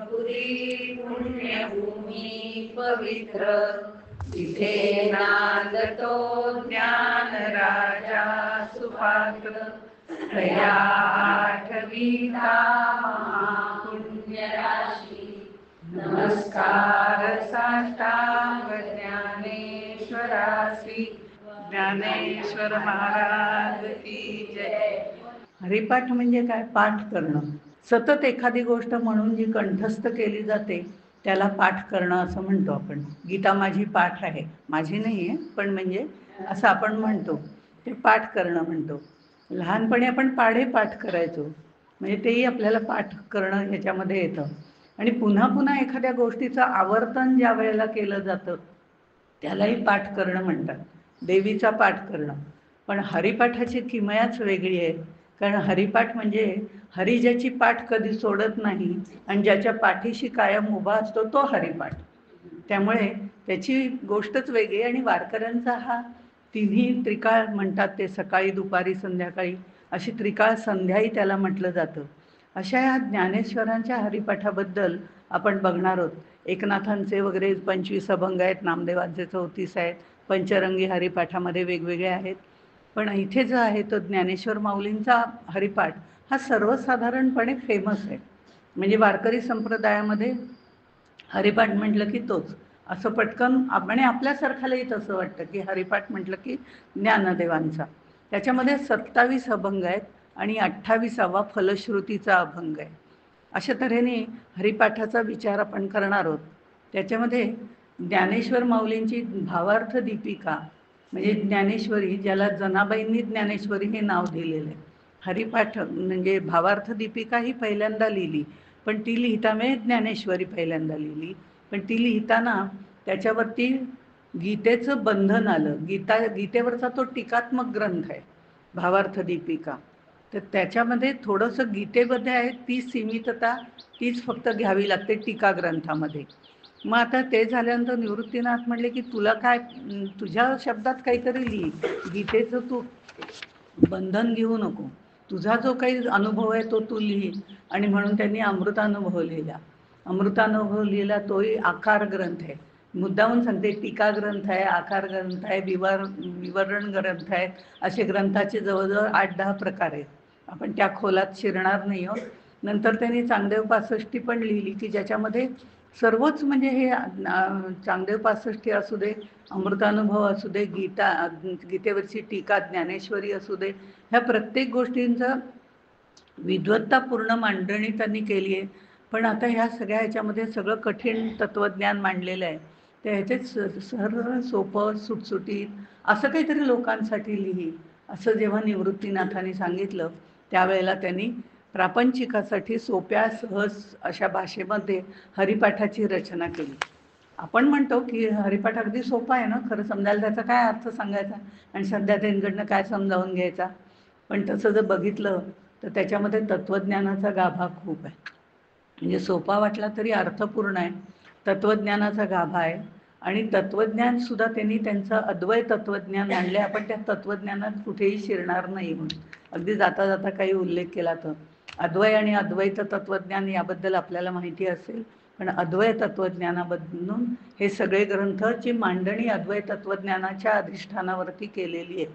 पुरी पुण्यभूमी पवित्र, जिथे नांदतो ज्ञान राजा सुपात्र. तया आठवीता महापुण्यराशी, नमस्कार साष्टांग ज्ञानेश्वरासी. ज्ञानेश्वर महाराज की जय. हरिपाठ म्हणजे काय? पाठ करणं. सतत एखादी गोष्ट म्हणून जी कंठस्थ केली जाते त्याला पाठ करणं असं म्हणतो आपण. गीता माझी पाठ आहे, माझी नाही आहे पण म्हणजे असं आपण म्हणतो, ते पाठ करणं म्हणतो. लहानपणी आपण पाढे पाठ करायचो, म्हणजे तेही आपल्याला पाठ करणं ह्याच्यामध्ये येतं. आणि पुन्हा पुन्हा एखाद्या गोष्टीचं आवर्तन ज्या वेळेला केलं जातं त्यालाही पाठ करणं म्हणतात, देवीचा पाठ करणं. पण हरिपाठाची किमयाच वेगळी आहे, कारण हरिपाठ म्हणजे हरी ज्याची पाठ कधी सोडत नाही आणि ज्याच्या पाठीशी कायम उभा असतो तो हरिपाठ. त्यामुळे त्याची गोष्टच वेगळी. आणि वारकऱ्यांचा हा तिन्ही त्रिकाळ म्हणतात, ते सकाळी दुपारी संध्याकाळी अशी त्रिकाळ संध्याही त्याला म्हटलं जातं. अशा ह्या ज्ञानेश्वरांच्या हरिपाठाबद्दल आपण बघणार आहोत. एकनाथांचे वगैरे 25 अभंग आहेत, नामदेवांचे 34 आहेत, पंचरंगी हरिपाठामध्ये वेगवेगळे आहेत. पण इथे जो आहे तो ज्ञानेश्वर माऊलींचा हरिपाठ हा सर्वसाधारणपणे फेमस आहे. म्हणजे वारकरी संप्रदायामध्ये हरिपाठ म्हटलं की तोच, असं पटकन आणि आपल्यासारख्यालाही तसं वाटतं की हरिपाठ म्हटलं की ज्ञानदेवांचा. त्याच्यामध्ये 27 अभंग आहेत आणि 28वा फलश्रुतीचा अभंग आहे. अशा तऱ्हेने हरिपाठाचा विचार आपण करणार आहोत. त्याच्यामध्ये ज्ञानेश्वर माऊलींची भावार्थ दीपिका म्हणजे ज्ञानेश्वरी, ज्याला जनाबाईंनी ज्ञानेश्वरी हे नाव दिलेलं आहे. हरिपाठ म्हणजे भावार्थ दीपिका ही पहिल्यांदा लिहिली, पण ती लिहिताना ज्ञानेश्वरी पहिल्यांदा लिहिली. पण ती लिहिताना त्याच्यावरती गीतेचं बंधन आलं. गीतेवरचा तो टीकात्मक ग्रंथ आहे भावार्थ दीपिका. तर त्याच्यामध्ये थोडंसं गीतेमध्ये आहे ती सीमितता, तीच फक्त घ्यावी लागते टीका ग्रंथामध्ये. मग आता ते झाल्यानंतर निवृत्तीनाथ म्हणले की तुला काय, तुझ्या शब्दात काहीतरी लिही, गीतेचं तू बंधन घेऊ नको, तुझा जो काही अनुभव आहे तो तू लिही. आणि म्हणून त्यांनी अमृतानुभव लिहिला. अमृतानुभव लिहिला तोही आकार ग्रंथ आहे. मुद्दाहून सांगते, टीका ग्रंथ आहे, आकार ग्रंथ आहे, विवरण ग्रंथ आहे. असे ग्रंथाचे जवळजवळ 8-10 प्रकार आहेत. आपण त्या खोलात शिरणार नाही आहोत. नंतर त्यांनी चांगदेव 65 पण लिहिली की ज्याच्यामध्ये सर्वच म्हणजे हे चांगदेव 65 असू दे, अमृतानुभव असू दे, गीतेवरची टीका ज्ञानेश्वरी असू दे, ह्या प्रत्येक गोष्टींचं विद्वत्तापूर्ण मांडणी त्यांनी केली आहे. पण आता ह्या सगळ्या ह्याच्यामध्ये सगळं कठीण तत्त्वज्ञान मांडलेलं आहे. तर ह्याच्यात सरळ सोपं सुटसुटीत असं काहीतरी लोकांसाठी लिही, असं जेव्हा निवृत्तीनाथांनी सांगितलं त्यावेळेला त्यांनी प्रापंचिकासाठी सोप्या सहज अशा भाषेमध्ये हरिपाठाची रचना केली. आपण म्हणतो की हरिपाठ अगदी सोपा आहे ना, खरं समजायला त्याचा काय अर्थ सांगायचा आणि सध्या त्यांच्याकडनं काय समजावून घ्यायचा. पण तसं जर बघितलं तर त्याच्यामध्ये तत्त्वज्ञानाचा गाभा खूप आहे. म्हणजे सोपा वाटला तरी अर्थपूर्ण आहे, तत्त्वज्ञानाचा गाभा आहे. आणि तत्त्वज्ञानसुद्धा त्यांनी त्यांचं अद्वैत तत्त्वज्ञान आणले. आपण त्या तत्त्वज्ञानात कुठेही शिरणार नाही म्हणून अगदी जाता जाता काही उल्लेख केला तर अद्वैत आणि अद्वैत तत्त्वज्ञान याबद्दल आपल्याला माहिती असेल, पण अद्वैत तत्त्वज्ञानाबद्दल हे सगळे ग्रंथाची मांडणी अद्वैत तत्त्वज्ञानाच्या अधिष्ठानावरती केलेली आहे.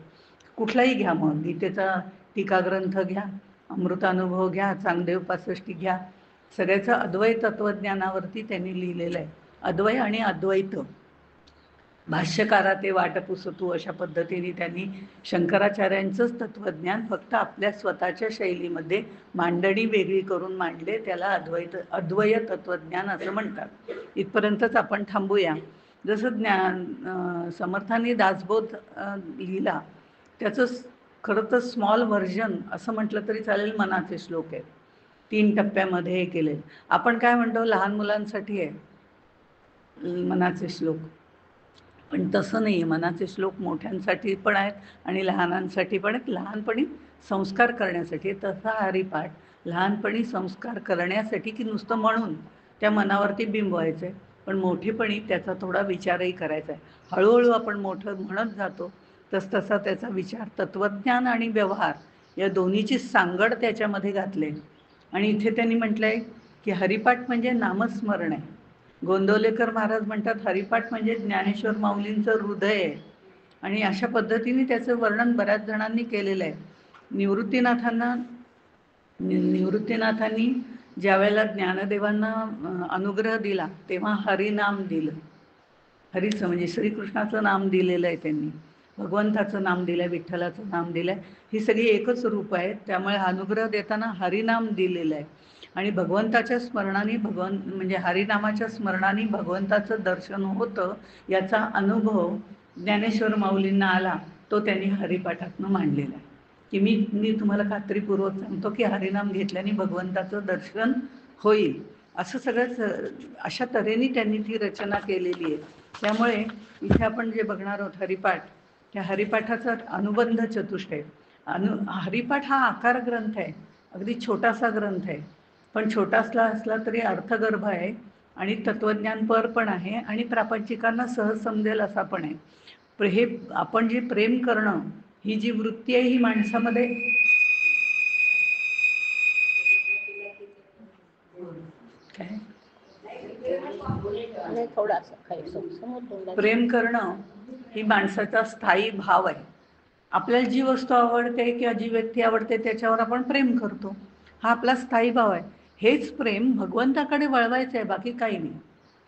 कुठलाही घ्या, मग गीतेचा टीका ग्रंथ घ्या, अमृतानुभव घ्या, चांगदेव 65 घ्या, सगळ्याचं अद्वैत तत्त्वज्ञानावरती त्यांनी लिहिलेलं आहे. अद्वैत आणि अद्वैत भाष्यकारा ते वाट पुसतू अशा पद्धतीने त्यांनी शंकराचार्यांचंच तत्त्वज्ञान फक्त आपल्या स्वतःच्या शैलीमध्ये मांडणी वेगळी करून मांडले. त्याला अद्वैत तत्त्वज्ञान असं म्हणतात. इथपर्यंतच आपण थांबूया. जसं समर्थांनी दासबोध लिहिला, त्याचं खरं तर स्मॉल व्हर्जन असं म्हटलं तरी चालेल. मनाचे श्लोक आहेत, 3 टप्प्यामध्ये हे केले. आपण काय म्हणतो, लहान मुलांसाठी आहे मनाचे श्लोक, पण तसं नाही आहे. मनाचे श्लोक मोठ्यांसाठी पण आहेत आणि लहानांसाठी पण आहेत. लहानपणी संस्कार करण्यासाठी. तसा हरिपाठ लहानपणी संस्कार करण्यासाठी की नुसतं म्हणून त्या मनावरती बिंबवायचं आहे, पण मोठेपणी त्याचा थोडा विचारही करायचा आहे. हळूहळू आपण मोठं म्हणत जातो तसतसा त्याचा विचार, तत्त्वज्ञान आणि व्यवहार या दोन्हीची सांगड त्याच्यामध्ये घातले. आणि इथे त्यांनी म्हटलं आहे की हरिपाठ म्हणजे नामस्मरण आहे. गोंदवलेकर महाराज म्हणतात हरिपाठ म्हणजे ज्ञानेश्वर माऊलींचं हृदय आहे. आणि अशा पद्धतीने त्याचं वर्णन बऱ्याच जणांनी केलेलं आहे. निवृत्तीनाथांनी ज्या वेळेला ज्ञानदेवांना अनुग्रह दिला तेव्हा हरिनाम दिलं. हरीचं म्हणजे श्रीकृष्णाचं नाम दिलेलं आहे त्यांनी, भगवंताचं नाम दिलं आहे, विठ्ठलाचं नाम दिलं आहे. ही सगळी एकच रूप आहेत. त्यामुळे अनुग्रह देताना हरिनाम दिलेलं आहे. आणि भगवंताच्या स्मरणाने म्हणजे हरिनामाच्या स्मरणाने भगवंताचं दर्शन होतं याचा अनुभव ज्ञानेश्वर माऊलींना आला. तो त्यांनी हरिपाठातनं मांडलेला आहे की मी तुम्हाला खात्रीपूर्वक सांगतो की हरिनाम घेतल्याने भगवंताचं दर्शन होईल. असं सगळंच अशा तऱ्हेने त्यांनी ती रचना केलेली आहे. त्यामुळे इथे आपण जे बघणार आहोत हरिपाठ, त्या हरिपाठाचा अनुबंध चतुष्टय. हरिपाठ हा आकार ग्रंथ आहे, अगदी छोटासा ग्रंथ आहे, पण छोटासा असला तरी अर्थगर्भ आहे आणि तत्वज्ञानपर पण आहे आणि प्रापंचिकांना सहज समजेल असा पण आहे. हे आपण जे प्रेम करणं ही जी वृत्ती आहे ही माणसामध्ये काय प्रेम करणं ही माणसाचा स्थायी भाव आहे. आपल्याला जी वस्तू आवडते किंवा जी व्यक्ती आवडते त्याच्यावर आपण प्रेम करतो, हा आपला स्थायी भाव आहे. हेच प्रेम भगवंताकडे वळवायचं आहे, बाकी काही नाही.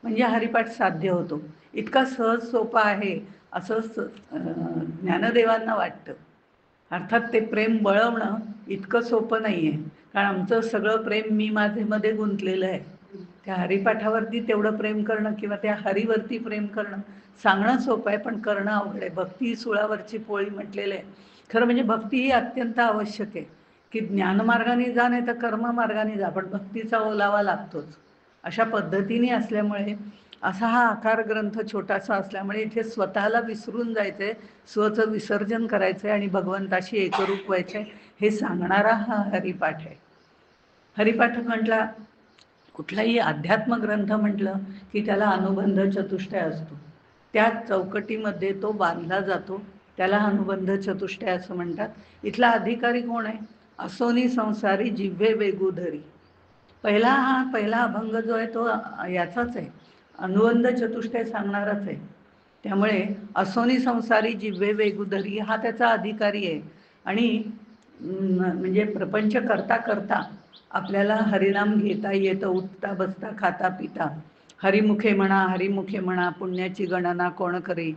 म्हणजे हरिपाठ साध्य होतो. इतका सहज सोपा आहे असं ज्ञानदेवांना वाटतं. अर्थात ते प्रेम वळवणं इतकं सोपं नाही आहे, कारण आमचं सगळं प्रेम मी माझेमध्ये गुंतलेलं आहे. त्या हरिपाठावरती तेवढं प्रेम करणं किंवा त्या हरीवरती प्रेम करणं सांगणं सोपं आहे, पण करणं अवघड आहे. भक्ती ही सुळावरची पोळी म्हटलेलं आहे. खरं म्हणजे भक्ती ही अत्यंत आवश्यक आहे की ज्ञानमार्गाने जा नाही तर कर्ममार्गाने जा, पण भक्तीचा ओलावा लागतोच. अशा पद्धतीने असल्यामुळे असा हा आकार ग्रंथ छोटासा असल्यामुळे इथे स्वतःला विसरून जायचं आहे, स्वचं विसर्जन करायचं आहे आणि भगवंताशी एकरूप व्हायचं आहे हे सांगणारा हा हरिपाठ आहे. हरिपाठ म्हटला, कुठलाही अध्यात्म ग्रंथ म्हटलं की त्याला अनुबंध चतुष्टय असतो. त्या चौकटीमध्ये तो बांधला जातो, त्याला अनुबंध चतुष्टय असं म्हणतात. इथला अधिकारी कोण आहे? असोनी संसारी जिव्हे वेगुधरी. पहिला अभंग जो आहे तो याचाच आहे, अनुबंध चतुष्टय सांगणाराच आहे. त्यामुळे असोनी संसारी जिव्हे वेगुधरी हा त्याचा अधिकारी आहे. आणि म्हणजे प्रपंच करता करता आपल्याला हरिनाम घेता येतं, उठता बसता खाता पिता. हरिमुखे म्हणा पुण्याची गणना कोण करे.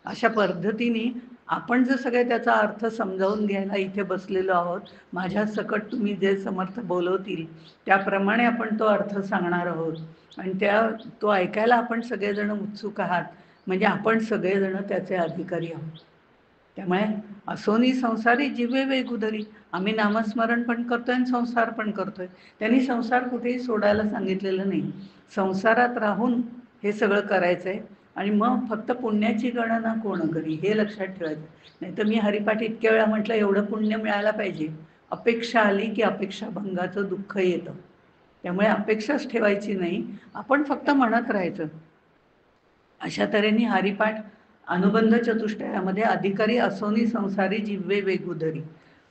अशा पद्धतीने आपण जर सगळे त्याचा अर्थ समजावून घ्यायला इथे बसलेलो आहोत, माझ्या सकट तुम्ही जे समर्थ बोलवतील त्याप्रमाणे आपण तो अर्थ सांगणार आहोत आणि तो ऐकायला आपण सगळेजण उत्सुक आहात. म्हणजे आपण सगळेजण त्याचे अधिकारी आहोत. त्यामुळे असोनी संसारी जिवे वेगुधरी. आम्ही नामस्मरण पण करतोय आणि संसार पण करतोय. त्यांनी संसार कुठेही सोडायला सांगितलेलं नाही. संसारात राहून हे सगळं करायचं आहे आणि मग फक्त पुण्याची गणना कोण करी हे लक्षात ठेवायचं. नाही तर मी हरिपाठ इतक्या वेळा म्हटलं एवढं पुण्य मिळायला पाहिजे, अपेक्षा आली की अपेक्षाभंगाचं दुःख येतं. त्यामुळे अपेक्षाच ठेवायची नाही, आपण फक्त म्हणत राहायचं. अशा तऱ्हेने हरिपाठ अनुबंध चतुष्टयामध्ये अधिकारी असोनी संसारी जिव्हे वेगुधरी.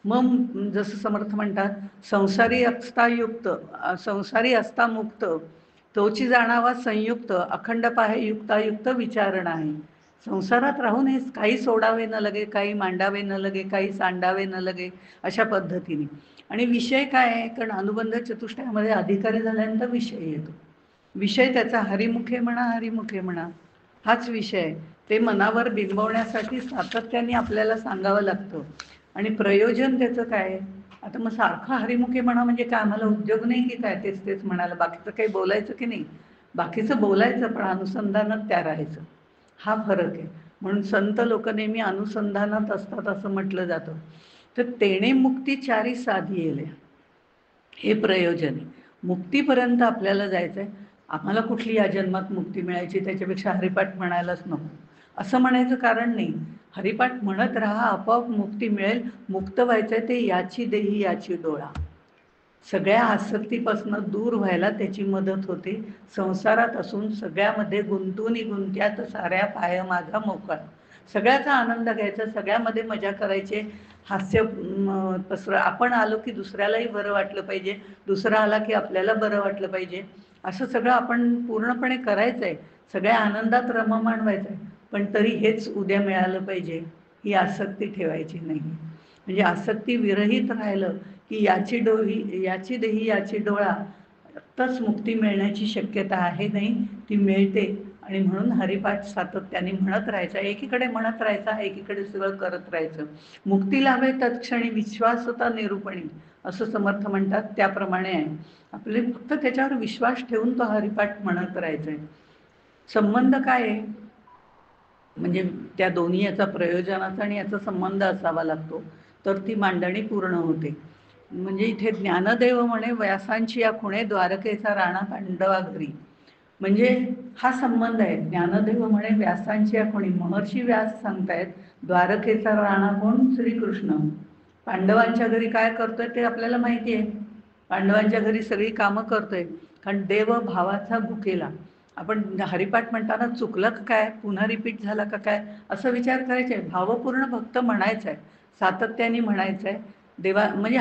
मग जसं समर्थ म्हणतात, संसारी असता मुक्त, तोची जाणावा संयुक्त, अखंड पाहे युक्तायुक्त विचारणा आहे. संसारात राहून हे काही सोडावे न लगे, काही मांडावे न लगे, काही सांडावे न लगे, अशा पद्धतीने. आणि विषय काय आहे? कारण अनुबंध चतुष्टयामध्ये अधिकारी झाल्यानंतर विषय येतो. विषय त्याचा हरिमुखे म्हणा हाच विषय आहे. ते मनावर बिंबवण्यासाठी सातत्याने आपल्याला सांगावं लागतं. आणि प्रयोजन त्याचं काय? आता मग सारखं हरिमुखे म्हणा म्हणजे काय, आम्हाला उद्योग नाही की काय तेच म्हणायला? बाकीचं काही बोलायचं की नाही? बाकीचं बोलायचं पण अनुसंधानात त्या राहायचं, हा फरक आहे. म्हणून संत लोक नेहमी अनुसंधानात असतात असं म्हटलं जातं. तर तेणे मुक्ती चारी साधी येले, हे प्रयोजन आहे. मुक्तीपर्यंत आपल्याला जायचं आहे. आम्हाला कुठली या जन्मात मुक्ती मिळायची, त्याच्यापेक्षा हरिपाठ म्हणायलाच नको असं म्हणायचं कारण नाही. हरिपाठ म्हणत राहा, आपोआप मुक्ती मिळेल. मुक्त व्हायचंय ते याची देही याची डोळा. सगळ्या आसक्तीपासून दूर व्हायला त्याची मदत होते. संसारात असून सगळ्यामध्ये गुंतून गुंत्यात साऱ्या पाय माझा मोकळा. सगळ्याचा आनंद घ्यायचा, सगळ्यामध्ये मजा करायचे, हास्य आपण आलो की दुसऱ्यालाही बरं वाटलं पाहिजे, दुसरा आला की आपल्याला बरं वाटलं पाहिजे, असं सगळं आपण पूर्णपणे करायचं आहे, सगळ्या आनंदात रममाण व्हायचं आहे. पण तरी हेच उद्या मिळालं पाहिजे ही आसक्ती ठेवायची नाही. म्हणजे आसक्ती विरहित राहिलं की याची देही याची डोळा, आत्ताच मुक्ती मिळण्याची शक्यता आहे नाही, ती मिळते. आणि म्हणून हरिपाठ सातत्याने म्हणत राहायचा, एकीकडे म्हणत राहायचा, एकीकडे सगळं करत राहायचं. मुक्ती लाभे तत्क्षणी विश्वासता निरूपणी, असं समर्थ म्हणतात, त्याप्रमाणे आहे. आपले फक्त त्याच्यावर विश्वास ठेवून तो हरिपाठ म्हणत राहायचा आहे. संबंध काय आहे म्हणजे त्या दोन्ही याचा प्रयोजनाचा आणि याचा संबंध असावा लागतो, तर ती मांडणी पूर्ण होते. म्हणजे इथे ज्ञानदेव म्हणे व्यासांची या खुणे द्वारकेचा राणा पांडवा घरी, म्हणजे हा संबंध आहे. ज्ञानदेव म्हणे व्यासांची या खुणी, महर्षी व्यास सांगतायत द्वारकेचा राणा कोण? श्रीकृष्ण. पांडवांच्या घरी काय करतोय ते आपल्याला माहिती आहे, पांडवांच्या घरी सगळी कामं करतोय, कारण देव भावाचा भुकेला. आपण हरिपाठ म्हणताना चुकलं काय, पुन्हा रिपीट झाला का काय, असं विचार करायचे. भावपूर्ण भक्त म्हणायचं आहे, सातत्याने म्हणायचं आहे. देवा म्हणजे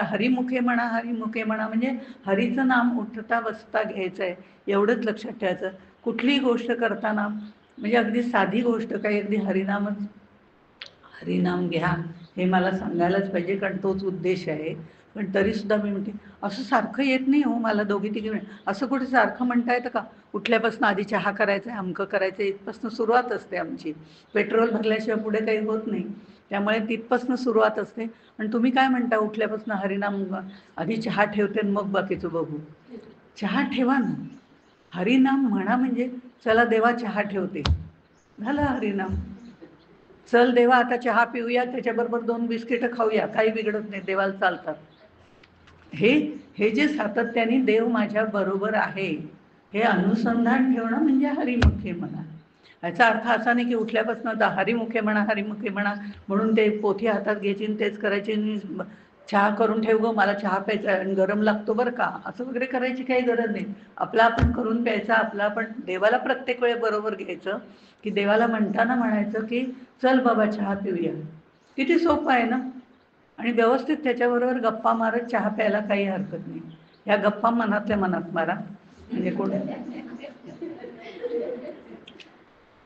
हरिमुखे म्हणा, हरिमुखे म्हणा, म्हणजे हरीचं नाम उठता बसता घ्यायचं आहे, एवढंच लक्षात ठेवायचं. कुठलीही गोष्ट करताना म्हणजे अगदी साधी गोष्ट काही, अगदी हरिनाम घ्या हे मला सांगायलाच पाहिजे, कारण तोच उद्देश आहे. पण तरीसुद्धा मी म्हणते असं सारखं येत नाही हो मला, दोघी तिघी असं कुठे सारखं म्हणता येतं का? उठल्यापासून आधी चहा करायचं आहे, अमकं करायचं आहे, इथपासून सुरुवात असते आमची. पेट्रोल भरल्याशिवाय पुढे काही होत नाही, त्यामुळे तिथपासून सुरुवात असते. आणि तुम्ही काय म्हणता, उठल्यापासून हरिनाम, आधी चहा ठेवते मग बाकीचं बघू. चहा ठेवा ना, हरिनाम म्हणा, म्हणजे चला देवा चहा ठेवते, झालं हरिनाम. चल देवा आता चहा पिऊया, त्याच्याबरोबर 2 बिस्किटं खाऊया, काही बिघडत नाही, देवाला चालतात. हे जे सातत्याने देव माझ्या बरोबर आहे हे अनुसंधान ठेवणं म्हणजे हरिमुखे म्हणा. याचा अर्थ असा नाही की उठल्यापासून हरिमुखे म्हणा, हरिमुखे म्हणा म्हणून ते पोथी हातात घ्यायची आणि तेच करायचे, चहा करून ठेव गं, मला चहा प्यायचा आणि गरम लागतो बरं का, असं वगैरे करायची काही गरज नाही. आपला आपण करून प्यायचा, आपला आपण देवाला प्रत्येक वेळे बरोबर घ्यायचं, की देवाला म्हणताना म्हणायचं की चल बाबा चहा पिऊया. किती सोपं आहे ना. आणि व्यवस्थित त्याच्याबरोबर गप्पा मारत चहा प्यायला काही हरकत नाही. या गप्पा मनातल्या मनात मारा, म्हणजे कोण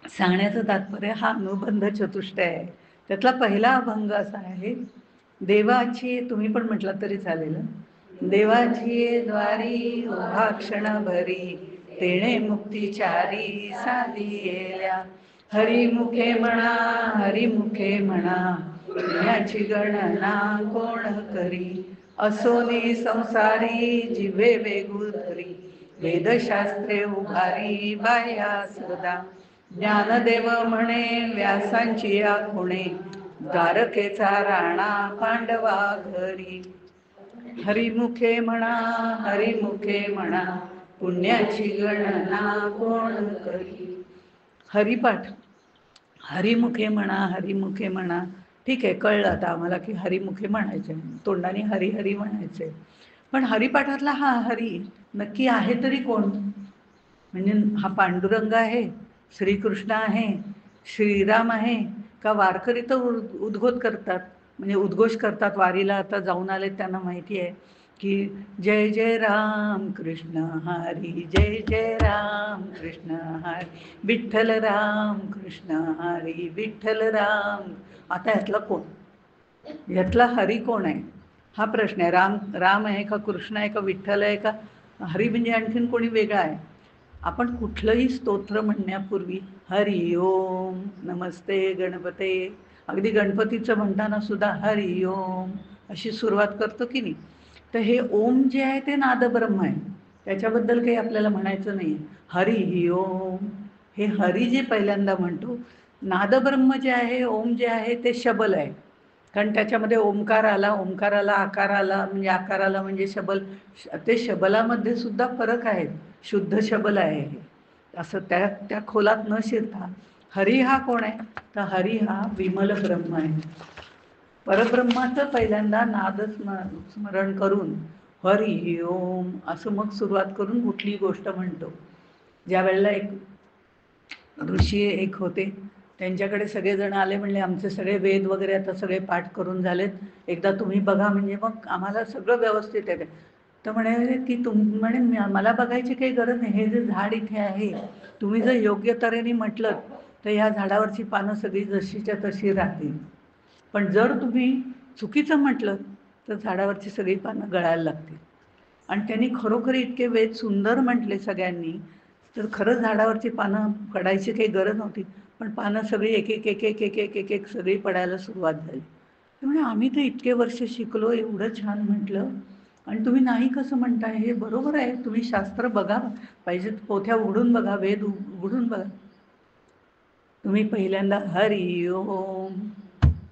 सांगण्याचं तात्पर्य हा अनुबंध चतुष्टय आहे. त्यातला पहिला अभंग असा आहे, देवाची, तुम्ही पण म्हटलं तरी चालेल, देवाची द्वारी उभा क्षण भरी, तेणे मुक्तीचारी साधी येल्या. हरिमुखे म्हणा, हरिमुखे म्हणा, पुण्याची गणना कोण करी, असोनी संसारी जिवे वेगू धरी, वेदशास्त्रे उभारी बाया सदा. ज्ञानदेव म्हणे व्यासांची या खुणे, द्वारकेचा राणा पांडवा घरी. हरिमुखे म्हणा, हरिमुखे म्हणा, पुण्याची गणना कोण करी. हरिपाठ हरिमुखे म्हणा, हरिमुखे म्हणा, ठीक आहे, कळलं आता आम्हाला की हरिमुखे म्हणायचे, तोंडाने हरी हरी म्हणायचे. पण हरिपाठातला हा हरी नक्की आहे तरी कोण? म्हणजे हा पांडुरंग आहे, श्रीकृष्ण आहे, श्रीराम आहे, का वारकरी तर उद्घोष करतात, म्हणजे उद्घोष करतात, वारीला आता जाऊन आले त्यांना माहिती आहे की जय जय राम कृष्ण हरी, जय जय राम कृष्ण हरी, विठ्ठल राम कृष्ण हरी, विठ्ठल राम. आता यातला कोण, यातला हरी कोण आहे हा प्रश्न आहे. राम आहे का, कृष्ण आहे का, विठ्ठल आहे का, हरी म्हणजे आणखीन कोणी वेगळा आहे? आपण कुठलंही स्तोत्र म्हणण्यापूर्वी हरि ओम नमस्ते गणपते, अगदी गणपतीचं म्हणताना सुद्धा हरि ओम अशी सुरुवात करतो की नाही. तर हे ओम जे आहे ते नादब्रह्म आहे, त्याच्याबद्दल काही आपल्याला म्हणायचं नाही. हरि ओम हे हरी जे पहिल्यांदा म्हणतो, नादब्रह्म जे आहे, ओम जे आहे ते शबल आहे, कारण त्याच्यामध्ये ओंकाराला आकार आला, म्हणजे आकार आला म्हणजे शबल, ते शबलामध्ये सुद्धा फरक आहे, शुद्ध शबल आहे हे. असं त्या खोलात न शिरता हरी हा कोण आहे, तर हरी हा विमल ब्रह्म आहे. परब्रह्माचं पहिल्यांदा स्मरण करून हरी ओम असं मग सुरुवात करून कुठली गोष्ट म्हणतो. ज्या वेळेला एक ऋषी एक होते, त्यांच्याकडे सगळेजण आले, म्हणले आमचे सगळे वेद वगैरे आता सगळे पाठ करून झालेत, एकदा तुम्ही बघा म्हणजे मग आम्हाला सगळं व्यवस्थित आहे. तर म्हणे की म्हणे मला बघायची काही गरज नाही, हे जे झाड इथे आहे तुम्ही जर योग्य तऱ्हेने म्हटलं तर ह्या झाडावरची पानं सगळी जशीच्या तशी राहतील, पण जर तुम्ही चुकीचं म्हटलं तर झाडावरची सगळी पानं गळायला लागतील. आणि त्यांनी खरोखर इतके वेद सुंदर म्हटले सगळ्यांनी, तर खरंच झाडावरची पानं पडायची काही गरज नव्हती, पण पानं सगळी एक एक एक एक एक एक एक एक सगळी पडायला सुरुवात झाली. त्यामुळे आम्ही तर इतके वर्ष शिकलो, एवढं छान म्हटलं, आणि तुम्ही नाही कसं म्हणताय? हे बरोबर आहे, तुम्ही शास्त्र बघा, पाहिजे पोथ्या उघडून बघा, वेद उघडून बघा. तुम्ही पहिल्यांदा हरी ओम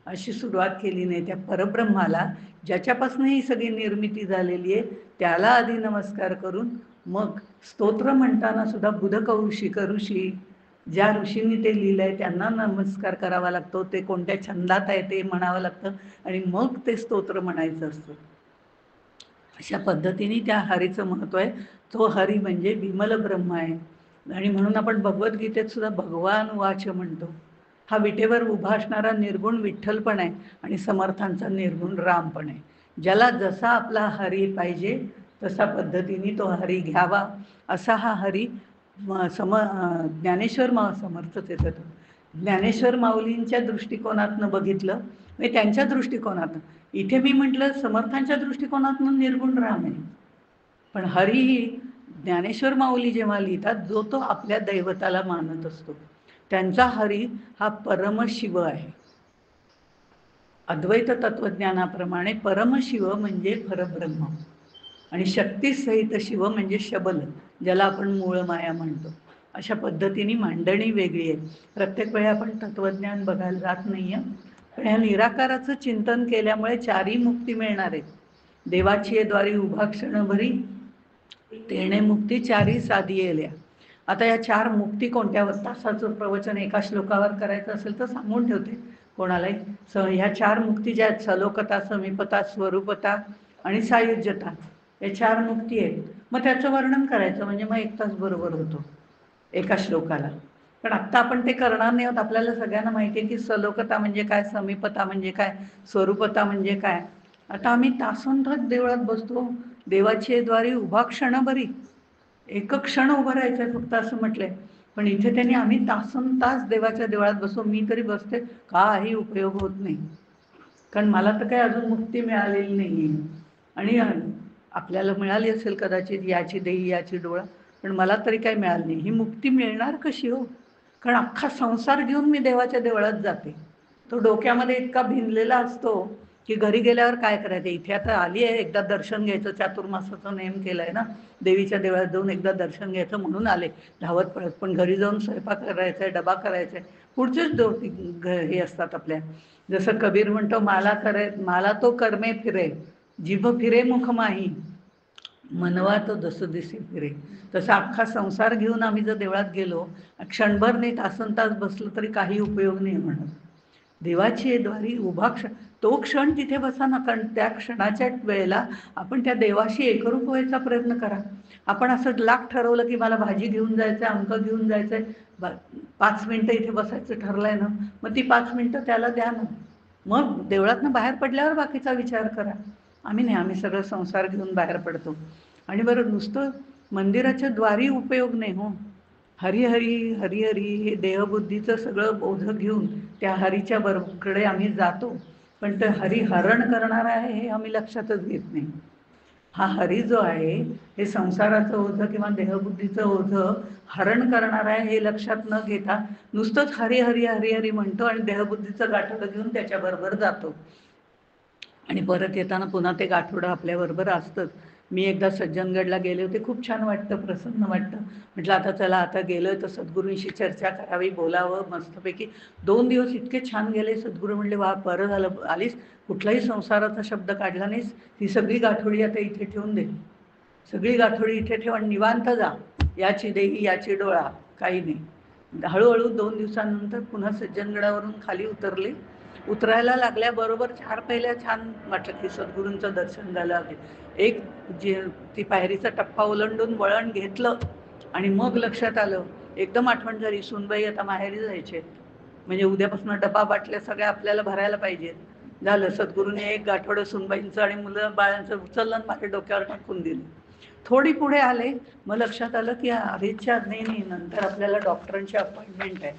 अशी सुरुवात केली नाही. त्या परब्रह्माला ज्याच्यापासून ही सगळी निर्मिती झालेली आहे त्याला आधी नमस्कार करून मग स्तोत्र म्हणताना सुद्धा बुधकौशिक ऋषी, ज्या ऋषींनी ते लिहिलंय त्यांना नमस्कार करावा लागतो, ते कोणत्या छंदात आहे ते म्हणावं लागतं आणि मग ते स्तोत्र म्हणायचं असतं. अशा पद्धतीने त्या हरीचं महत्त्व आहे. तो हरी म्हणजे विमल ब्रह्म आहे. आणि म्हणून आपण भगवद्गीतेत सुद्धा भगवान वाच म्हणतो. हा विटेवर उभा असणारा निर्गुण विठ्ठल पण आहे आणि समर्थांचा निर्गुण राम पण आहे. ज्याला जसा आपला हरी पाहिजे तसा पद्धतीने तो हरी घ्यावा, असा हा हरी ज्ञानेश्वर समर्थच येतात. ज्ञानेश्वर माऊलींच्या दृष्टिकोनातनं बघितलं म्हणजे त्यांच्या दृष्टिकोनातून, इथे मी म्हटलं समर्थांच्या दृष्टिकोनातून निर्गुण राम आहे, पण हरी ही ज्ञानेश्वर माऊली जेव्हा लिहितात, जो तो आपल्या दैवताला मानत असतो, त्यांचा हरी हा परमशिव आहे. अद्वैत तत्वज्ञानाप्रमाणे परमशिव म्हणजे परब्रह्म आणि शक्तीसहित शिव म्हणजे शबल, ज्याला आपण मूळ माया म्हणतो. अशा पद्धतीने मांडणी वेगळी आहे. प्रत्येक वेळी आपण तत्वज्ञान बघायला जात नाहीये, पण ह्या निराकाराचं चिंतन केल्यामुळे चारही मुक्ती मिळणार आहेत. देवाची द्वारी उभा क्षणभरी तेणे मुक्ती चारी साधियेल्या. आता या चार मुक्ती कोणत्या? तासाचं प्रवचन एका श्लोकावर करायचं असेल तर सांगून ठेवते कोणालाही. ह्या चार मुक्ती ज्या आहेत, सलोकता, समीपता, स्वरूपता आणि सायुज्यता, या चार मुक्ती आहेत. मग त्याचं वर्णन करायचं म्हणजे मग 1 तास बरोबर होतो एका श्लोकाला. पण आत्ता आपण ते करणार नाही आहोत. आपल्याला सगळ्यांना माहिती आहे की सलोकता म्हणजे काय, समीपता म्हणजे काय, स्वरूपता म्हणजे काय. आता आम्ही तासंतास देवळात बसतो, देवाची द्वारी उभा क्षणभरी, एक क्षण उभं राहायचं आहे फक्त असं म्हटलंय. पण इथे त्यांनी आम्ही तासंतास देवाच्या देवळात बसतो, मी तरी बसते, काही उपयोग होत नाही, कारण मला तर काही अजून मुक्ती मिळालेली नाही आहे. आणि आपल्याला मिळाली असेल कदाचित, याची देही याची डोळा, पण मला तरी काही मिळालं नाही. ही मुक्ती मिळणार कशी हो? कारण अख्खा संसार घेऊन मी देवाच्या देवळात जाते. तो डोक्यामध्ये इतका भिनलेला असतो की घरी गेल्यावर काय करायचं. इथे आता आली आहे, एकदा दर्शन घ्यायचं, चातुर्मासाचा नेम केलाय ना, देवीच्या देवळात जाऊन एकदा दर्शन घ्यायचं म्हणून आले धावत पडत. पण घरी जाऊन स्वयंपाक करायचा आहे, डबा करायचा आहे, पुढचेच हे असतात आपल्या. जसं कबीर म्हणतो, मला तो कर्मे फिरे, जिभ फिरे मुख माही, मनवा तो जसं दिसे फिरे. तसा अख्खा संसार घेऊन आम्ही जर देवळात गेलो, क्षणभर नाही तासंतास बसलो तरी काही उपयोग नाही म्हणत. देवाची द्वारी उभा तो क्षण तिथे बसा ना, कारण त्या क्षणाच्या वेळेला आपण त्या देवाशी एकरूप व्हायचा प्रयत्न करा. आपण असं लाख ठरवलं की मला भाजी घेऊन जायचंय, अंक घेऊन जायचंय, 5 मिनिटं इथे बसायचं ठरलंय ना, मग ती 5 मिनिटं त्याला द्या ना. मग देवळातनं बाहेर पडल्यावर बाकीचा विचार करा. आम्ही नाही, आम्ही सगळं संसार घेऊन बाहेर पडतो. आणि बरं, नुसतं मंदिराच्या द्वारी उपयोग नाही हो. हरिहरी हरिहरी हे देहबुद्धीचं सगळं ओझं घेऊन त्या हरीच्या बरोबरकडे आम्ही जातो, पण ते हरी हरण करणार आहे हे आम्ही लक्षातच घेत नाही. हा हरी जो आहे हे संसाराचं ओझं किंवा देहबुद्धीचं ओझं हरण करणार आहे हे लक्षात न घेता नुसतंच हरी हरी हरी हरी म्हणतो आणि देहबुद्धीचं गाठोडं घेऊन त्याच्याबरोबर जातो. आणि परत येताना पुन्हा ते गाठोडं आपल्याबरोबर असतंच. मी एकदा सज्जनगडला गेले होते, खूप छान वाटतं, प्रसन्न वाटतं. म्हटलं आता चला, आता गेलोय तर सद्गुरूंशी चर्चा करावी, बोलावं मस्तपैकी. 2 दिवस इतके छान गेले. सद्गुरू म्हणले, वा बरं झालं आलीस, कुठलाही संसाराचा शब्द काढला नाहीस, ती सगळी गाठोडी आता इथे ठेवून दे, सगळी गाठोडी इथे ठेव आणि निवांत जा, याची देही याची डोळा, काही नाही. हळूहळू 2 दिवसानंतर पुन्हा सज्जनगडावरून खाली उतरायला लागल्याबरोबर 4 पहिल्या छान वाटलं की सद्गुरूंचं दर्शन झालं आहे. एक जे ती पायरीचा टप्पा ओलांडून वळण घेतलं आणि मग लक्षात आलं, एकदम आठवण झाली, सूनबाई आता माहेरी जायचे. म्हणजे उद्यापासून डबा बाटल्या सगळ्या आपल्याला भरायला पाहिजेत. झालं, सद्गुरूने एक गाठोडं सुनबाईंचं आणि मुलं बाळांचं उचललं आणि माझ्या डोक्यावर टाकून दिलं. थोडी पुढे आले, मग लक्षात आलं की आधीच्या नाही, नंतर आपल्याला डॉक्टरांची अपॉइंटमेंट आहे.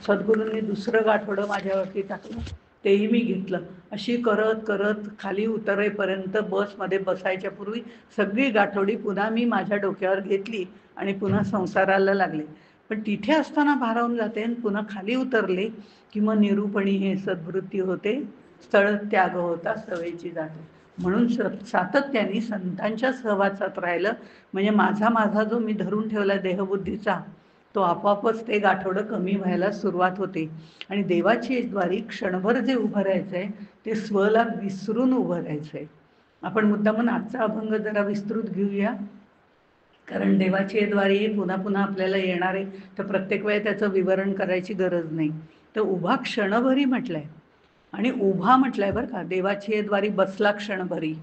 सद्गुरूंनी दुसरं गाठोडं माझ्यावरती टाकलं, तेही मी घेतलं. अशी करत करत खाली उतरेपर्यंत बसमध्ये बसायच्या पूर्वी सगळी गाठोडी पुन्हा मी माझ्या डोक्यावर घेतली आणि पुन्हा संसाराला लागले. पण तिथे असताना भारावून जाते आणि पुन्हा खाली उतरले की मग निरूपणी हे सद्वृत्ती होते, स्थळ त्याग होता सवयीची जाते. म्हणून सातत्याने संतांच्या सहवासात राहिलं म्हणजे माझा जो मी धरून ठेवला देहबुद्धीचा, तो आपोआपच ते गाठोडं कमी व्हायला सुरुवात होते. आणि देवाची द्वारी क्षणभर जे उभं राहायचं आहे ते स्वला विसरून उभं राहायचं आहे. आपण मुद्दामून आजचा अभंग जरा विस्तृत घेऊया, कारण देवाची द्वारी पुन्हा पुन्हा आपल्याला येणार आहे, तर प्रत्येक वेळी त्याचं विवरण करायची गरज नाही. तर उभा क्षणभरी म्हटलंय आणि उभा म्हटलंय बरं का. देवाची द्वारी बसला क्षणभरी.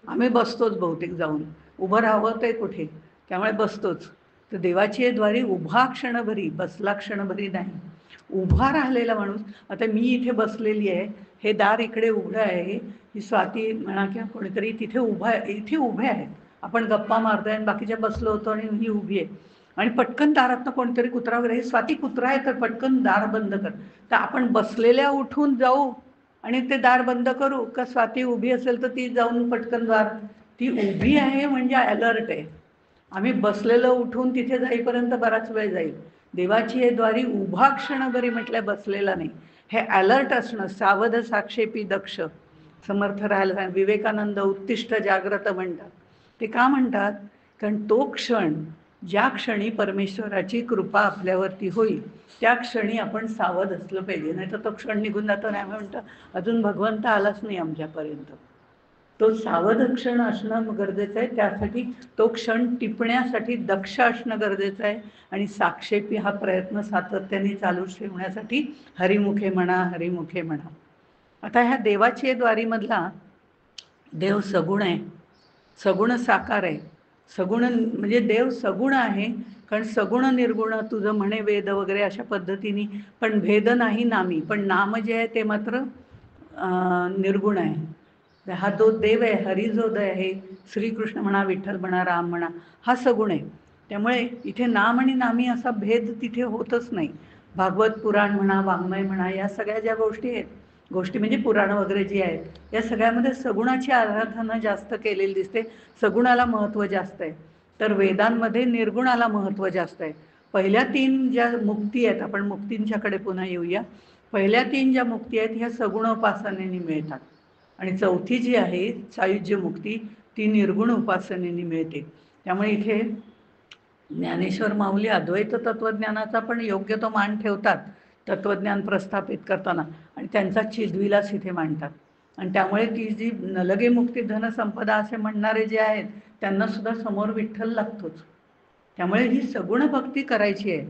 आम्ही बसतोच बहुतेक जाऊन, उभं राहावं ते कुठे, त्यामुळे बसतोच. तर देवाची द्वारी उभा क्षणभरी, बसला क्षणभरी नाही. उभा राहिलेला माणूस, आता मी इथे बसलेली आहे, हे दार इकडे उघडं आहे, ही स्वाती म्हणा किंवा कोणीतरी तिथे इथे उभे आहेत, आपण गप्पा मारतोय आणि बाकीच्या बसलो होतो आणि ही उभी आहे आणि पटकन दारातनं कोणतरी कुत्रा वगैरे, हे स्वाती कुत्रा आहे तर पटकन दार बंद कर. तर आपण बसलेल्या उठून जाऊ आणि ते दार बंद करू का? स्वाती उभी असेल तर ती जाऊन पटकन दार, ती उभी आहे म्हणजे अलर्ट आहे. आम्ही बसलेलं उठून तिथे जाईपर्यंत बराच वेळ जाईल. देवाची हे द्वारी उभा क्षणभरी म्हटल्या, बसलेला नाही. हे अलर्ट असणं, सावध साक्षेपी दक्ष, समर्थ राहायला विवेकानंद उत्तिष्ठ जाग्रत म्हणतात. ते का म्हणतात? कारण तो क्षण, ज्या क्षणी परमेश्वराची कृपा आपल्यावरती होईल त्या क्षणी आपण सावध असलं पाहिजे, नाही तर तो क्षण निघून जातो नाही म्हणतं अजून भगवंत आलाच नाही आमच्यापर्यंत. तो सावध क्षण असणं गरजेचं आहे. त्यासाठी तो क्षण टिपण्यासाठी दक्ष असणं गरजेचं आहे आणि साक्षेपी हा प्रयत्न सातत्याने चालू ठेवण्यासाठी हरिमुखे म्हणा, हरिमुखे म्हणा. आता ह्या देवाची द्वारीमधला देव सगुण आहे, सगुण साकार आहे. सगुण म्हणजे देव सगुण आहे, कारण सगुण निर्गुण तुझं म्हणे वेद वगैरे अशा पद्धतीने, पण भेद नाही नामी, पण नाम जे आहे ते मात्र निर्गुण आहे. हा जो देव आहे, हरी जो आहे, श्रीकृष्ण म्हणा, विठ्ठल म्हणा, राम म्हणा, हा सगुण आहे. त्यामुळे इथे नाम आणि नामी असा भेद तिथे होतच नाही. भागवत पुराण म्हणा, वाङ्मय म्हणा, या सगळ्या ज्या गोष्टी आहेत, गोष्टी म्हणजे पुराण वगैरे जी आहेत, या सगळ्यामध्ये सगुणाची आराधना जास्त केलेली दिसते, सगुणाला महत्त्व जास्त आहे. तर वेदांमध्ये निर्गुणाला महत्त्व जास्त आहे. पहिल्या 3 ज्या मुक्ती आहेत, आपण मुक्तींच्याकडे पुन्हा येऊया. पहिल्या 3 ज्या मुक्ती आहेत ह्या सगुण उपासनेने मिळतात आणि चौथी जी आहे सायुज्य मुक्ती, ती निर्गुण उपासनेने मिळते. त्यामुळे इथे ज्ञानेश्वर माऊली अद्वैत तत्त्वज्ञानाचा पण योग्य तो मान ठेवतात तत्त्वज्ञान प्रस्थापित करताना, आणि त्यांचा चिद्विलास इथे मांडतात. आणि त्यामुळे ती जी नलगे मुक्ती धन संपदा असे म्हणणारे जे आहेत त्यांना सुद्धा समोर विठ्ठल लागतोच. त्यामुळे ही सगुण भक्ती करायची आहे.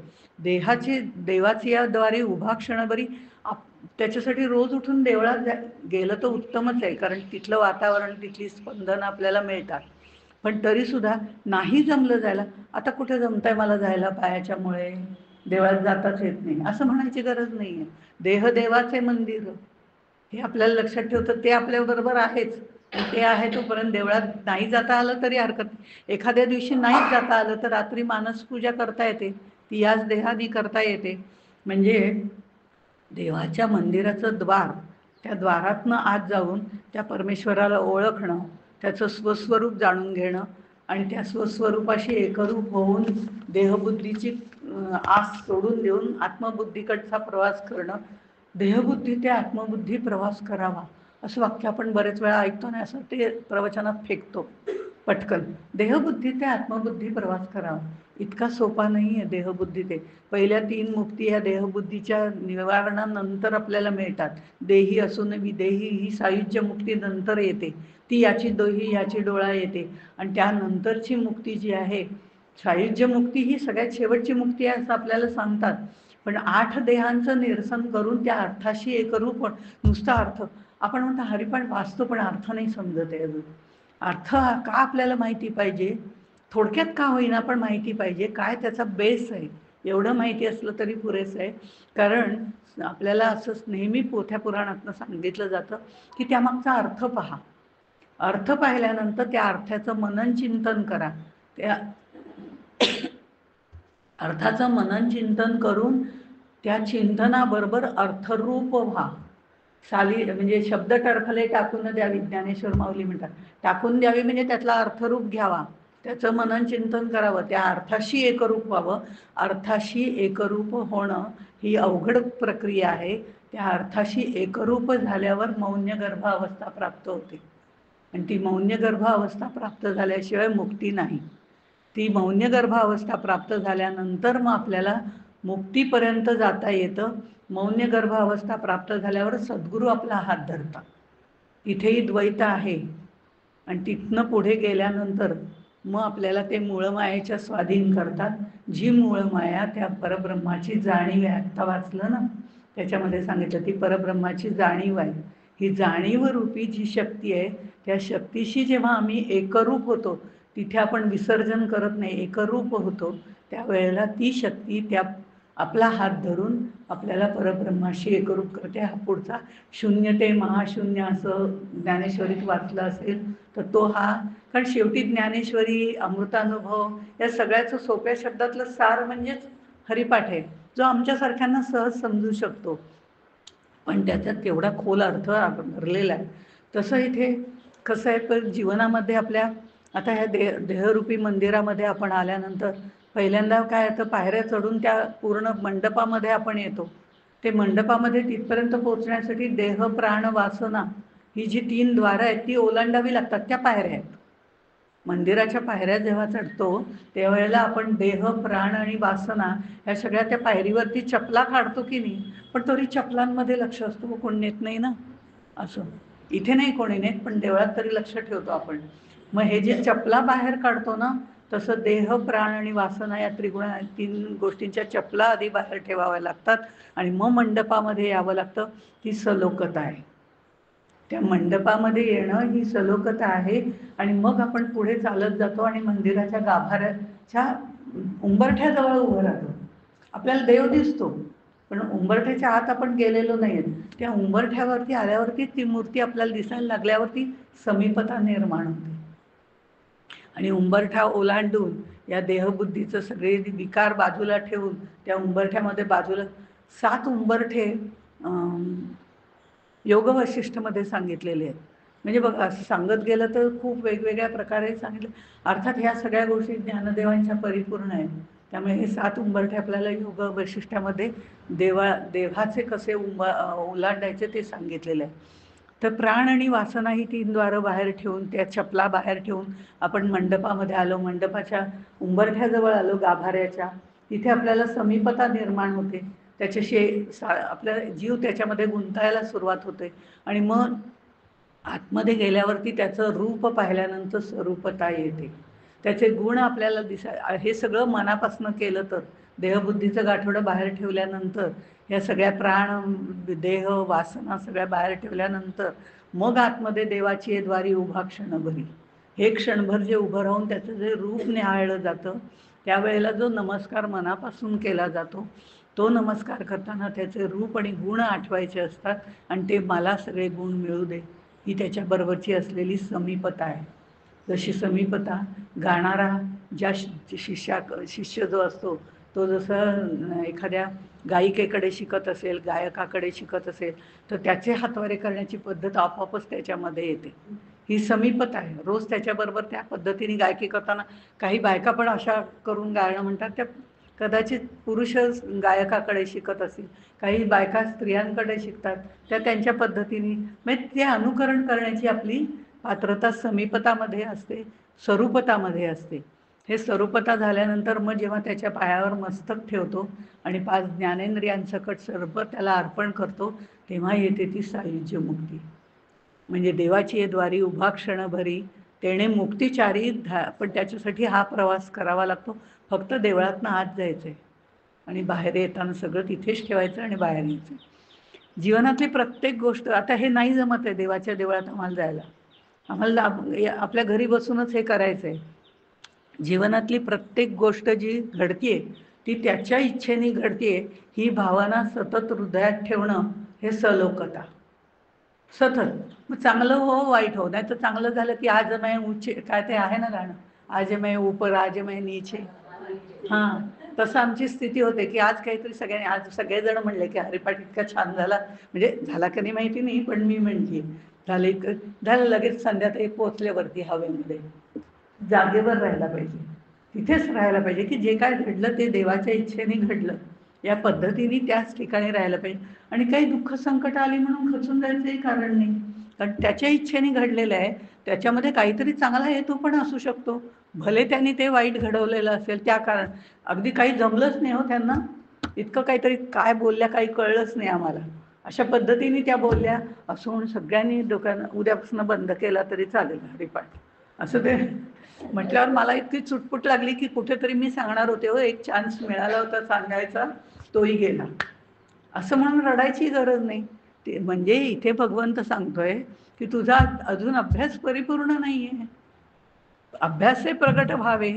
देवाची या द्वारी उभा क्षणभरी त्याच्यासाठी रोज उठून देवळात गेलं तर उत्तमच आहे, कारण तिथलं वातावरण, तिथली स्पंदन आपल्याला मिळतात. पण तरीसुद्धा नाही जमलं जायला, आता कुठे जमतंय मला जायला पायाच्यामुळे, देवळात जाताच येत नाही, असं म्हणायची गरज नाही आहे. देह देवाचे मंदिर हे आपल्याला लक्षात ठेवतं, ते आपल्याबरोबर आहेच. ते आहे तोपर्यंत देवळात नाही जाता आलं तरी हरकत नाही. एखाद्या दिवशी नाहीच जाता आलं तर रात्री मानसपूजा करता येते, ती याच देहानी करता येते. म्हणजे देवाच्या मंदिराचं द्वार, त्या द्वारातनं आत जाऊन त्या परमेश्वराला ओळखणं, त्याचं स्वस्वरूप जाणून घेणं आणि त्या स्वस्वरूपाशी एकरूप होऊन देहबुद्धीची आस सोडून देऊन आत्मबुद्धीकडचा प्रवास करणं. देहबुद्धी ते आत्मबुद्धी प्रवास करावा, असं वाक्य आपण बरेच वेळा ऐकतो ना, असं ते प्रवचनात फेकतो पटकन. देहबुद्धी ते आत्मबुद्धी प्रवास करावा इतका सोपा नाही आहे देहबुद्धी ते. पहिल्या 3 मुक्ती ह्या देहबुद्धीच्या निवारणानंतर आपल्याला मिळतात. देही असून विदेही ही सायुज्य मुक्ती नंतर येते, ती याची दोही याची डोळा येते. आणि त्यानंतरची मुक्ती जी आहे सायुज्य मुक्ती, ही सगळ्यात शेवटची मुक्ती आहे असं आपल्याला सांगतात. पण 8 देहांचं निरसन करून त्या अर्थाशी एकरूप, नुसता अर्थ आपण म्हणतो हरिपाठ वाचतो पण अर्थ नाही समजत आहे अजून. अर्थ का आपल्याला माहिती पाहिजे, थोडक्यात का होईना पण माहिती पाहिजे, काय त्याचा बेस आहे, एवढं माहिती असलं तरी पुरेसं आहे. कारण आपल्याला असंच नेहमी पोथ्या पुराणातनं सांगितलं जातं की त्यामागचा अर्थ पहा. अर्थ पाहिल्यानंतर त्या अर्थाचं मनन चिंतन करा. त्या अर्थाचं मनन चिंतन करून त्या चिंतनाबरोबर अर्थरूप व्हा. साली म्हणजे शब्द टरफले टाकून द्यावी, ज्ञानेश्वर माऊली म्हणतात. टाकून द्यावी म्हणजे त्यातला अर्थरूप घ्यावा, त्याचं मनन चिंतन करावं, त्या अर्थाशी एकरूप व्हावं. अर्थाशी एकरूप होणं ही अवघड प्रक्रिया आहे. त्या अर्थाशी एकरूप झाल्यावर मौन्यगर्भ अवस्था प्राप्त होते आणि ती मौन्यगर्भ अवस्था प्राप्त झाल्याशिवाय मुक्ती नाही. ती मौन्यगर्भ अवस्था प्राप्त झाल्यानंतर मग आपल्याला मुक्तीपर्यंत जाता येतं. मौन्यगर्भ अवस्था प्राप्त झाल्यावर सद्गुरू आपला हात धरतात. तिथेही द्वैत आहे आणि तिथनं पुढे गेल्यानंतर मग आपल्याला ते मूळमायेच्या स्वाधीन करतात. जी मूळमाया त्या परब्रह्माची जाणीव आहे. आत्ता वाचलं ना, त्याच्यामध्ये सांगितलं ती परब्रह्माची जाणीव आहे. ही जाणीव रूपी जी शक्ती आहे, त्या शक्तीशी जेव्हा आम्ही एकरूप होतो, तिथे आपण विसर्जन करत नाही, एकरूप होतो, त्यावेळेला ती शक्ती त्या आपला हात धरून आपल्याला परब्रह्माशी एकरूप करते. हा पुढचा शून्य ते महाशून्य असं ज्ञानेश्वरीत वाचलं असेल तर तो हा. कारण शेवटी ज्ञानेश्वरी, अमृतानुभव या सगळ्याचं सोप्या शब्दातलं सार म्हणजेच हरिपाठ आहे, जो आमच्यासारख्यांना सहज समजू शकतो, पण त्याच्यात तेवढा खोल अर्थ भरलेला आहे. तसं इथे कसं आहे, तर जीवनामध्ये आपल्या आता ह्या देहरूपी मंदिरामध्ये आपण आल्यानंतर पहिल्यांदा काय तर पायऱ्या चढून त्या पूर्ण मंडपामध्ये आपण येतो. ते मंडपामध्ये तिथपर्यंत पोहोचण्यासाठी देह, प्राण, वासना ही जी 3 द्वारं आहेत ती ओलांडावी लागतात. त्या पायऱ्या आहेत. मंदिराच्या पायऱ्या जेव्हा चढतो त्यावेळेला आपण देह, प्राण आणि वासना ह्या सगळ्या त्या पायरीवरती चपला काढतो की नाही, पण तरी चपलांमध्ये लक्ष असतो, कोण नेत नाही ना. असं इथे नाही कोणी नेत, पण देवळात तरी लक्ष ठेवतो आपण. मग हे जे चपला बाहेर काढतो ना, तसं देह, प्राण आणि वासना या 3 गोष्टींच्या चपला आधी बाहेर ठेवाव्या लागतात आणि मग मंडपामध्ये यावं लागतं. ही सलोकता आहे. त्या मंडपामध्ये येणं ही सलोकता आहे. आणि मग आपण पुढे चालत जातो आणि मंदिराच्या गाभाऱ्याच्या उंबरठ्याजवळ उभं राहतो. आपल्याला देव दिसतो, पण उंबरठ्याच्या आत आपण गेलेलो नाही. त्या उंबरठ्यावरती आल्यावरती ती मूर्ती आपल्याला दिसायला लागल्यावरती समीपता निर्माण होते आणि उंबरठा ओलांडून या देहबुद्धीचं सगळे विकार बाजूला ठेवून त्या उंबरठ्यामध्ये बाजूला 7 उंबरठे योग वशिष्ठमध्ये सांगितलेले आहेत. म्हणजे बघा, असं सांगत गेलं तर खूप वेगवेगळ्या प्रकारे सांगितलं. अर्थात ह्या सगळ्या गोष्टी ज्ञानदेवांच्या परिपूर्ण आहेत. त्यामुळे हे 7 उंबरठे आपल्याला योग वैशिष्ट्यामध्ये देवाचे कसे ओलांडायचे ते सांगितलेलं आहे. तर प्राण आणि वासना ही 3 द्वारं बाहेर ठेवून, त्या चपला बाहेर ठेवून आपण मंडपामध्ये आलो. मंडपाच्या उंबरठ्याजवळ आलो, गाभाऱ्याच्या. तिथे आपल्याला समीपता निर्माण होते. त्याच्याशी आपला जीव त्याच्यामध्ये गुंतायला सुरुवात होते आणि मग आतमध्ये गेल्यावरती त्याचं रूप पाहिल्यानंतर स्वरूपता येते. त्याचे गुण आपल्याला हे सगळं मनापासून केलं तर, देहबुद्धीचं गाठोडं बाहेर ठेवल्यानंतर, या सगळ्या प्राण, देह, वासना सगळ्या बाहेर ठेवल्यानंतर मग आतमध्ये देवाची द्वारी उभा क्षणभरी, हे क्षणभर जे उभं राहून त्याचं जे रूप निहाळलं जातं, त्यावेळेला जो नमस्कार मनापासून केला जातो, तो नमस्कार करताना त्याचे रूप आणि गुण आठवायचे असतात आणि ते मला सगळे गुण मिळू दे, ही त्याच्याबरोबरची असलेली समीपता आहे. जशी समीपता गाणारा शिष्य जो असतो तो जसं एखाद्या गायिकेकडे शिकत असेल, गायकाकडे शिकत असेल, तर त्याचे हातवारे करण्याची पद्धत आपोआपच त्याच्यामध्ये येते. ही समीपता आहे. रोज त्याच्याबरोबर त्या पद्धतीने गायकी करताना काही बायका पण अशा करून गायनं म्हणतात, त्या कदाचित पुरुष गायकाकडे शिकत असतील, काही बायका स्त्रियांकडे शिकतात, त्या त्यांच्या पद्धतीने, म्हणजे ते अनुकरण करण्याची आपली पात्रता समीपतामध्ये असते, स्वरूपतामध्ये असते. हे स्वरूपता झाल्यानंतर मग जेव्हा त्याच्या पायावर मस्तक ठेवतो आणि 5 ज्ञानेंद्रियांसकट सर्व त्याला अर्पण करतो, तेव्हा येते ती सायुज्य मुक्ती. म्हणजे देवाची द्वारी उभा क्षणभरी तेणे मुक्तिचारी पण त्याच्यासाठी हा प्रवास करावा लागतो. फक्त देवळातनं आत जायचं आहे आणि बाहेर येताना सगळं तिथेच ठेवायचं आणि बाहेर यायचं. जीवनातली प्रत्येक गोष्ट, आता हे नाही जमत आहे देवाच्या देवळात आम्हाला जायला, आम्हाला आपल्या घरी बसूनच हे करायचं आहे. जीवनातली प्रत्येक गोष्ट जी घडतीये ती त्याच्या इच्छेने घडते, ही भावना सतत हृदयात ठेवणं हे सलोकता. सतत मग चांगलं हो वाईट हो, नाही तर चांगलं झालं की आज मैं ऊंचे, काय ते आहे ना गाणं, आज मैं ऊपर आज मैं नीचे. हां, तसं आमची स्थिती होते की आज काहीतरी सगळ्यांनी, आज सगळेजण म्हणले की हरिपाठ इतका छान झाला, म्हणजे झाला का नाही माहिती नाही, पण मी म्हणते झालं, इतकं झालं. लगेच संध्याकाळी पोचल्यावरती हवेमध्ये जागेवर राहायला पाहिजे, तिथेच राहायला पाहिजे की जे काय घडलं ते देवाच्या इच्छेने घडलं, या पद्धतीने त्याच ठिकाणी राहायला पाहिजे. आणि काही दुःख संकट आली म्हणून खचून जायचंही कारण नाही, कारण त्याच्या इच्छेने घडलेलं आहे. त्याच्यामध्ये काहीतरी चांगला हेतू पण असू शकतो, भले त्यांनी ते वाईट घडवलेलं असेल त्या कारण. अगदी काही जमलंच नाही हो त्यांना, इतकं काहीतरी काय बोलल्या काही कळलंच नाही आम्हाला, अशा पद्धतीने त्या बोलल्या. असं म्हणून सगळ्यांनी डोक्यानं उद्यापासून बंद केला तरी चालेल हरिपाठ, असं ते म्हटल्यावर मला इतकी चुटपुट लागली की कुठेतरी मी सांगणार होते हो, एक चान्स मिळाला होता सांगायचा, तोही गेला. असं म्हणून रडायची गरज नाही. ते म्हणजे इथे भगवंत सांगतोय की तुझा अजून अभ्यास परिपूर्ण नाहीये, अभ्यास प्रगट व्हावे,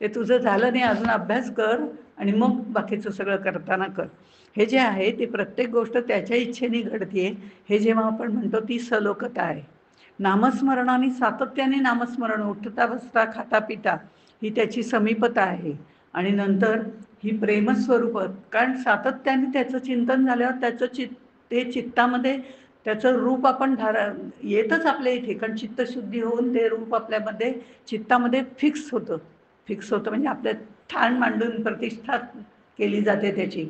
ते तुझं झालं नाही, अजून अभ्यास कर आणि मग बाकीचं सगळं करताना कर. हे जे आहे ते प्रत्येक गोष्ट त्याच्या इच्छेने घडते, हे जेव्हा आपण म्हणतो ती सलोकता आहे. नामस्मरणाने सातत्याने नामस्मरण, उठता बसता खाता पिता, ही त्याची समीपता आहे. आणि नंतर ही प्रेमस्वरूप, कारण सातत्याने त्याचं चिंतन झाल्यावर त्याचं ते चित्तामध्ये त्याचं रूप आपण येतच आपल्या इथे, कारण चित्तशुद्धी होऊन ते रूप आपल्यामध्ये चित्तामध्ये फिक्स होतं. फिक्स होतं म्हणजे आपल्या ठाण मांडून प्रतिष्ठा केली जाते त्याची.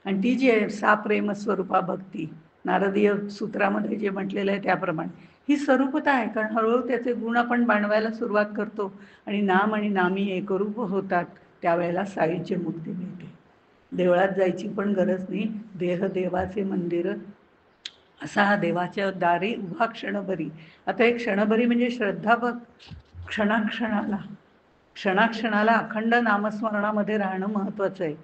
आणि ती जी आहे सा प्रेमस्वरूपा भक्ती, नारदीय सूत्रामध्ये जे म्हटलेलं आहे त्याप्रमाणे ही स्वरूपता आहे. कारण हळूहळू त्याचे गुण आपण बाणवायला सुरुवात करतो आणि नाम आणि नामी एकरूप होतात, त्यावेळेला साईची मुक्ती मिळते. देवळात जायची पण गरज नाही, देह देवाचे मंदिर, असा हा देवाच्या दारी उभा क्षणभरी. आता एक क्षणभरी म्हणजे श्रद्धा बघ, क्षणाक्षणाला क्षणाक्षणाला अखंड नामस्मरणामध्ये राहणं महत्त्वाचं आहे.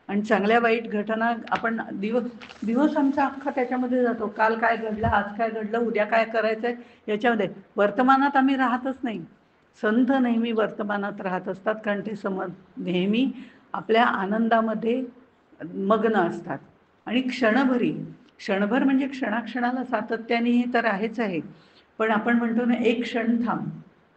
आणि चांगल्या वाईट घटना आपण दिवस आमचा अख्खा त्याच्यामध्ये जातो, काल काय घडलं, आज काय घडलं, उद्या काय करायचं आहे, याच्यामध्ये वर्तमानात आम्ही राहतच नाही. संत नेहमी वर्तमानात राहत असतात, कारण ते नेहमी आपल्या आनंदामध्ये मग्न असतात. आणि क्षणभर म्हणजे क्षणाक्षणाला सातत्याने हे तर आहेच आहे. पण आपण म्हणतो ना एक क्षण थांब,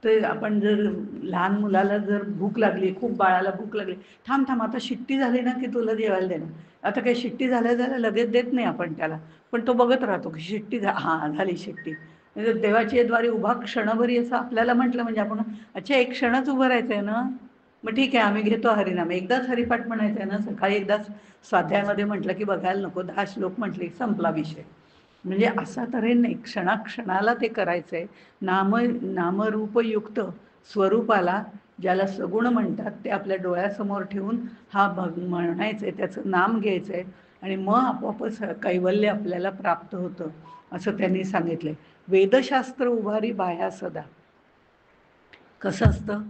तर आपण जर लहान मुलाला जर भूक लागली, खूप बाळाला भूक लागली, थांब थांब आता शिट्टी झाली ना की तुला जेवायला देणार. आता काही शिट्टी झाल्या लगेच देत नाही आपण त्याला, पण तो बघत राहतो की शिट्टी हां झाली शिट्टी. म्हणजे देवाच्या द्वारे उभा क्षणभरी असं आपल्याला म्हटलं म्हणजे आपण अच्छा एक क्षणच उभं राहायचं आहे ना, मग ठीक आहे आम्ही घेतो हरिनाम. एकदाच हरिपाठ म्हणायचं आहे ना, सकाळी एकदाच स्वाध्यायामध्ये म्हटलं की बघायला नको, 10 श्लोक म्हटले संपला विषय. म्हणजे असा तऱ्हेने नाही, क्षणाक्षणाला ते करायचं आहे. नामरूपयुक्त स्वरूपाला ज्याला सगुण म्हणतात ते आपल्या डोळ्यासमोर ठेवून हा म्हणायचं आहे, त्याचं नाम घ्यायचं आहे आणि मग आपोआपच कैवल्य आपल्याला प्राप्त होतं, असं त्यांनी सांगितलं आहे. वेदशास्त्र उभारी बाह्या सदा. कसं असतं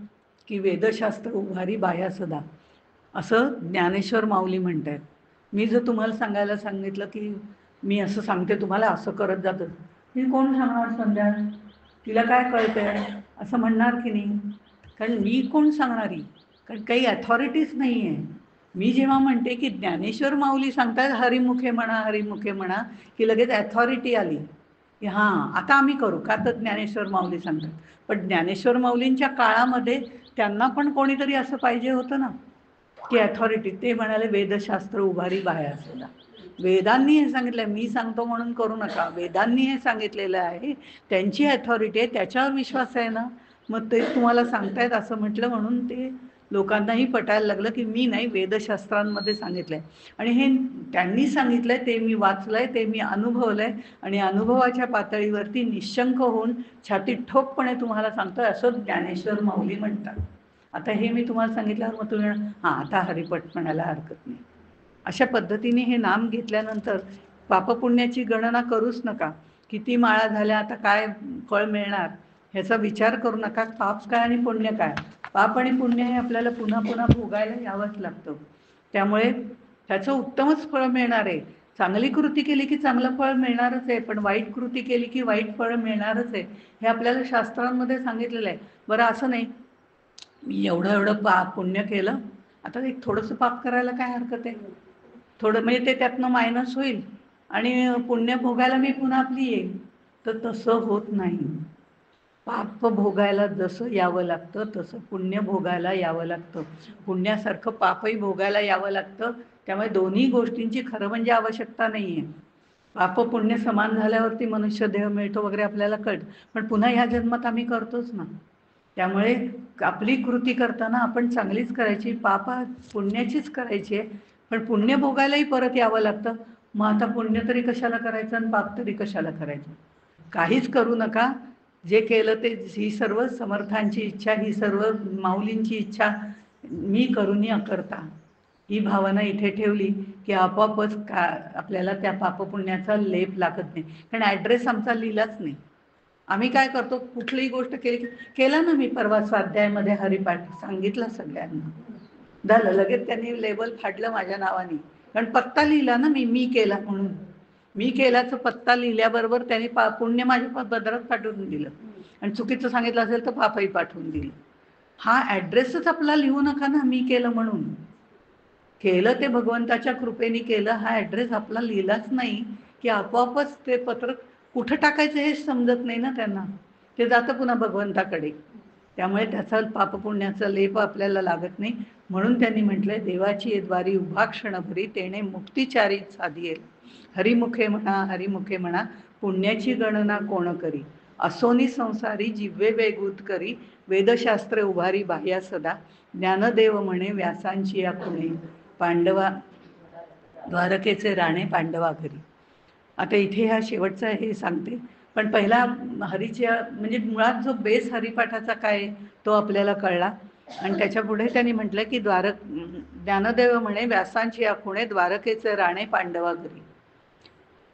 की वेदशास्त्र उभारी बाह्या सदा, असं ज्ञानेश्वर माऊली म्हणतात. मी जर तुम्हाला सांगायला सांगितलं की मी असं सांगते तुम्हाला असं करत जातं, मी कोण सांगणार संध्या, तिला काय कळतंय असं म्हणणार की नाही, कारण मी कोण सांगणारी, कारण काही अथॉरिटीच नाही आहे. मी जेव्हा म्हणते की ज्ञानेश्वर माऊली सांगतात हरिमुखे म्हणा हरिमुखे म्हणा, की लगेच अथॉरिटी आली की हां आता आम्ही करू का, तर ज्ञानेश्वर माऊली सांगतात. पण ज्ञानेश्वर माऊलींच्या काळामध्ये त्यांना पण कोणीतरी असं पाहिजे होतं ना की अथॉरिटी. ते म्हणाले वेदशास्त्र उभारी बाह्या सदा. वेदांनी हे सांगितलं, मी सांगतो म्हणून करू नका, वेदांनी हे सांगितलेलं आहे, त्यांची अथॉरिटी आहे, त्याच्यावर विश्वास आहे ना, मग ते तुम्हाला सांगतायत असं म्हटलं म्हणून ते लोकांनाही पटायला लागलं की मी नाही, वेदशास्त्रांमध्ये सांगितलंय आणि हे त्यांनी सांगितलंय ते मी वाचलंय, ते मी अनुभवलंय आणि अनुभवाच्या पातळीवरती निशंक होऊन छाती ठोकपणे तुम्हाला सांगतोय, असं ज्ञानेश्वर माऊली म्हणतात. आता हे मी तुम्हाला सांगितल्यावर मग तुम्ही हां आता हरिपट म्हणायला हरकत नाही. अशा पद्धतीने हे नाम घेतल्यानंतर पापपुण्याची गणना करूच नका, किती माळा झाल्या आता काय फळ मिळणार ह्याचा विचार करू नका. पाप काय आणि पुण्य काय, पाप आणि पुण्य हे आपल्याला पुन्हा पुन्हा भोगायला यावंच लागतं, त्यामुळे त्याचं उत्तमच फळ मिळणार आहे. चांगली कृती केली की चांगलं फळ मिळणारच आहे, पण वाईट कृती केली की वाईट फळ मिळणारच आहे, हे आपल्याला शास्त्रांमध्ये सांगितलेलं आहे. बरं असं नाही मी एवढं पुण्य केलं आता एक थोडंसं पाप करायला काय हरकत आहे? थोडं म्हणजे ते त्यातनं मायनस होईल आणि पुण्य भोगायला मी पुन्हा आपली येईल. तर तसं होत नाही. पाप भोगायला जसं यावं लागतं तसं पुण्य भोगायला यावं लागतं. पुण्यासारखं पापही भोगायला यावं लागतं. त्यामुळे दोन्ही गोष्टींची खरं म्हणजे आवश्यकता नाही आहे. पाप पुण्य समान झाल्यावरती मनुष्य देह मिळतो वगैरे आपल्याला कळतं. पण पुन्हा ह्या जन्मात आम्ही करतोच ना. त्यामुळे आपली कृती करताना आपण चांगलीच करायची, पाप पुण्याचीच करायची आहे. पण पुण्य भोगायलाही परत यावं लागतं. मग आता पुण्य तरी कशाला करायचं आणि पाप तरी कशाला करायचं? काहीच करू नका. जे केलं ते ही सर्व समर्थांची इच्छा, ही सर्व माऊलींची इच्छा मी करुनी अकर्ता. ही भावना इथे ठेवली की आपोआपच आपल्याला त्या पापपुण्याचा लेप लागत नाही. कारण ॲड्रेस आमचा लिहिलाच नाही. आम्ही काय करतो, कुठलीही गोष्ट केली की केला ना मी परवा स्वाध्यायामध्ये हरिपाठ सांगितलं सगळ्यांना. झालं लगेच त्यांनी लेबल फाडलं माझ्या नावाने. कारण पत्ता लिहिला ना मी केला म्हणून. मी केल्याचं पत्ता लिहिल्याबरोबर त्यांनी पुण्य माझ्या पदरात पाठवून दिलं आणि चुकीचं सांगितलं असेल तर पापही पाठवून दिलं. हा ॲड्रेसच आपला लिहू नका ना, मी केलं म्हणून. केलं ते भगवंताच्या कृपेने केलं, हा ॲड्रेस आपला लिहिलाच नाही की आपोआपच ते पत्र कुठं टाकायचं हेच समजत नाही ना त्यांना. ते जातं पुन्हा भगवंताकडे. त्यामुळे त्याचा पापपुण्याचा लेप आपल्याला लागत नाही. म्हणून त्यांनी म्हटलंय, देवाची द्वारी उभा क्षणभरी तेणे मुक्तिचारी साधियेल. हरिमुखे म्हणा हरिमुखे म्हणा, पुण्याची गणना कोण करी. असोनी संसारी जिव्हे वेगूत करी, वेदशास्त्रे उभारी बाह्या सदा. ज्ञानदेव म्हणे व्यासांची या खुणे, पांडवा द्वारकेचे राणे पांडवा घरी. आता इथे हा शेवटचा हे सांगते. पण पहिला हरीच्या म्हणजे मुळात जो बेस हरिपाठाचा काय तो आपल्याला कळला. आणि त्याच्या पुढे त्यांनी म्हटलं की ज्ञानदेव म्हणे व्यासांची आखुणे, द्वारकेचे राणे पांडवा घरी.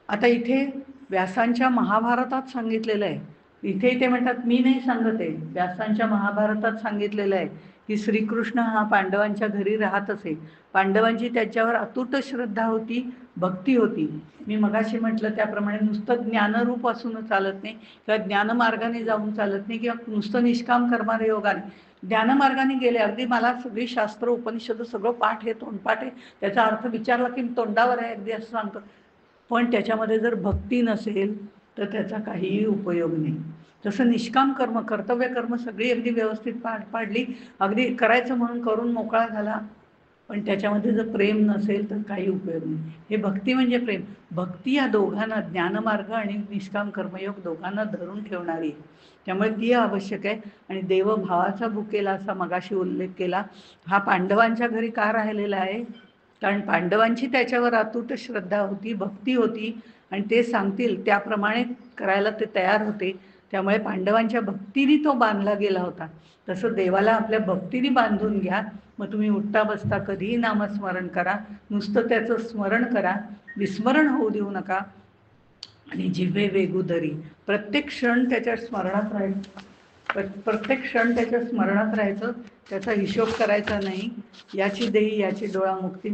आता इथे व्यासांच्या महाभारतात सांगितलेलं आहे. इथे ते म्हणतात मी नाही सांगत आहे, व्यासांच्या महाभारतात सांगितलेलं आहे की श्रीकृष्ण हा पांडवांच्या घरी राहत असे. पांडवांची त्याच्यावर अतूट श्रद्धा होती, भक्ती होती. मी मगाशी म्हटलं त्याप्रमाणे नुसतं ज्ञानरूप असून चालत नाही किंवा ज्ञानमार्गाने जाऊन चालत नाही किंवा नुसतं निष्काम कर्माने योगाने. ज्ञानमार्गाने गेले, अगदी मला सगळी शास्त्र उपनिषद सगळं पाठ आहे, तोंडपाठ आहे, त्याचा अर्थ विचारला की तोंडावर आहे अगदी असं सांगतो. पण त्याच्यामध्ये जर भक्ती नसेल तर त्याचा काहीही उपयोग नाही. जसं निष्काम कर्म, कर्तव्य कर्म सगळी अगदी व्यवस्थित पाडली, अगदी करायचं म्हणून करून मोकळा झाला, पण त्याच्यामध्ये जर प्रेम नसेल तर काही उपयोग नाही. हे भक्ती म्हणजे प्रेम. भक्ती या दोघांना, ज्ञानमार्ग आणि निष्काम कर्मयोग दोघांना धरून ठेवणारी आहे. त्यामुळे ती आवश्यक आहे. आणि देवभावाचा भुकेला असा मगाशी उल्लेख केला. हा पांडवांच्या घरी का राहिलेला आहे? कारण पांडवांची त्याच्यावर अतूट श्रद्धा होती, भक्ती होती आणि ते सांगतील त्याप्रमाणे करायला ते तयार होते. त्यामुळे पांडवांच्या भक्तीने तो बांधला गेला होता. तसं देवाला आपल्या भक्तीने बांधून घ्या. मग तुम्ही उठता बसता कधीही नामस्मरण करा, नुसतं त्याचं स्मरण करा, विस्मरण होऊ देऊ नका. आणि जिव्हे वेगुदरी, प्रत्येक क्षण त्याच्या स्मरणात राहायचं, प्रत्येक क्षण त्याच्या स्मरणात राहायचं, त्याचा हिशोब करायचा नाही. याची देही याची डोळा, मुक्ती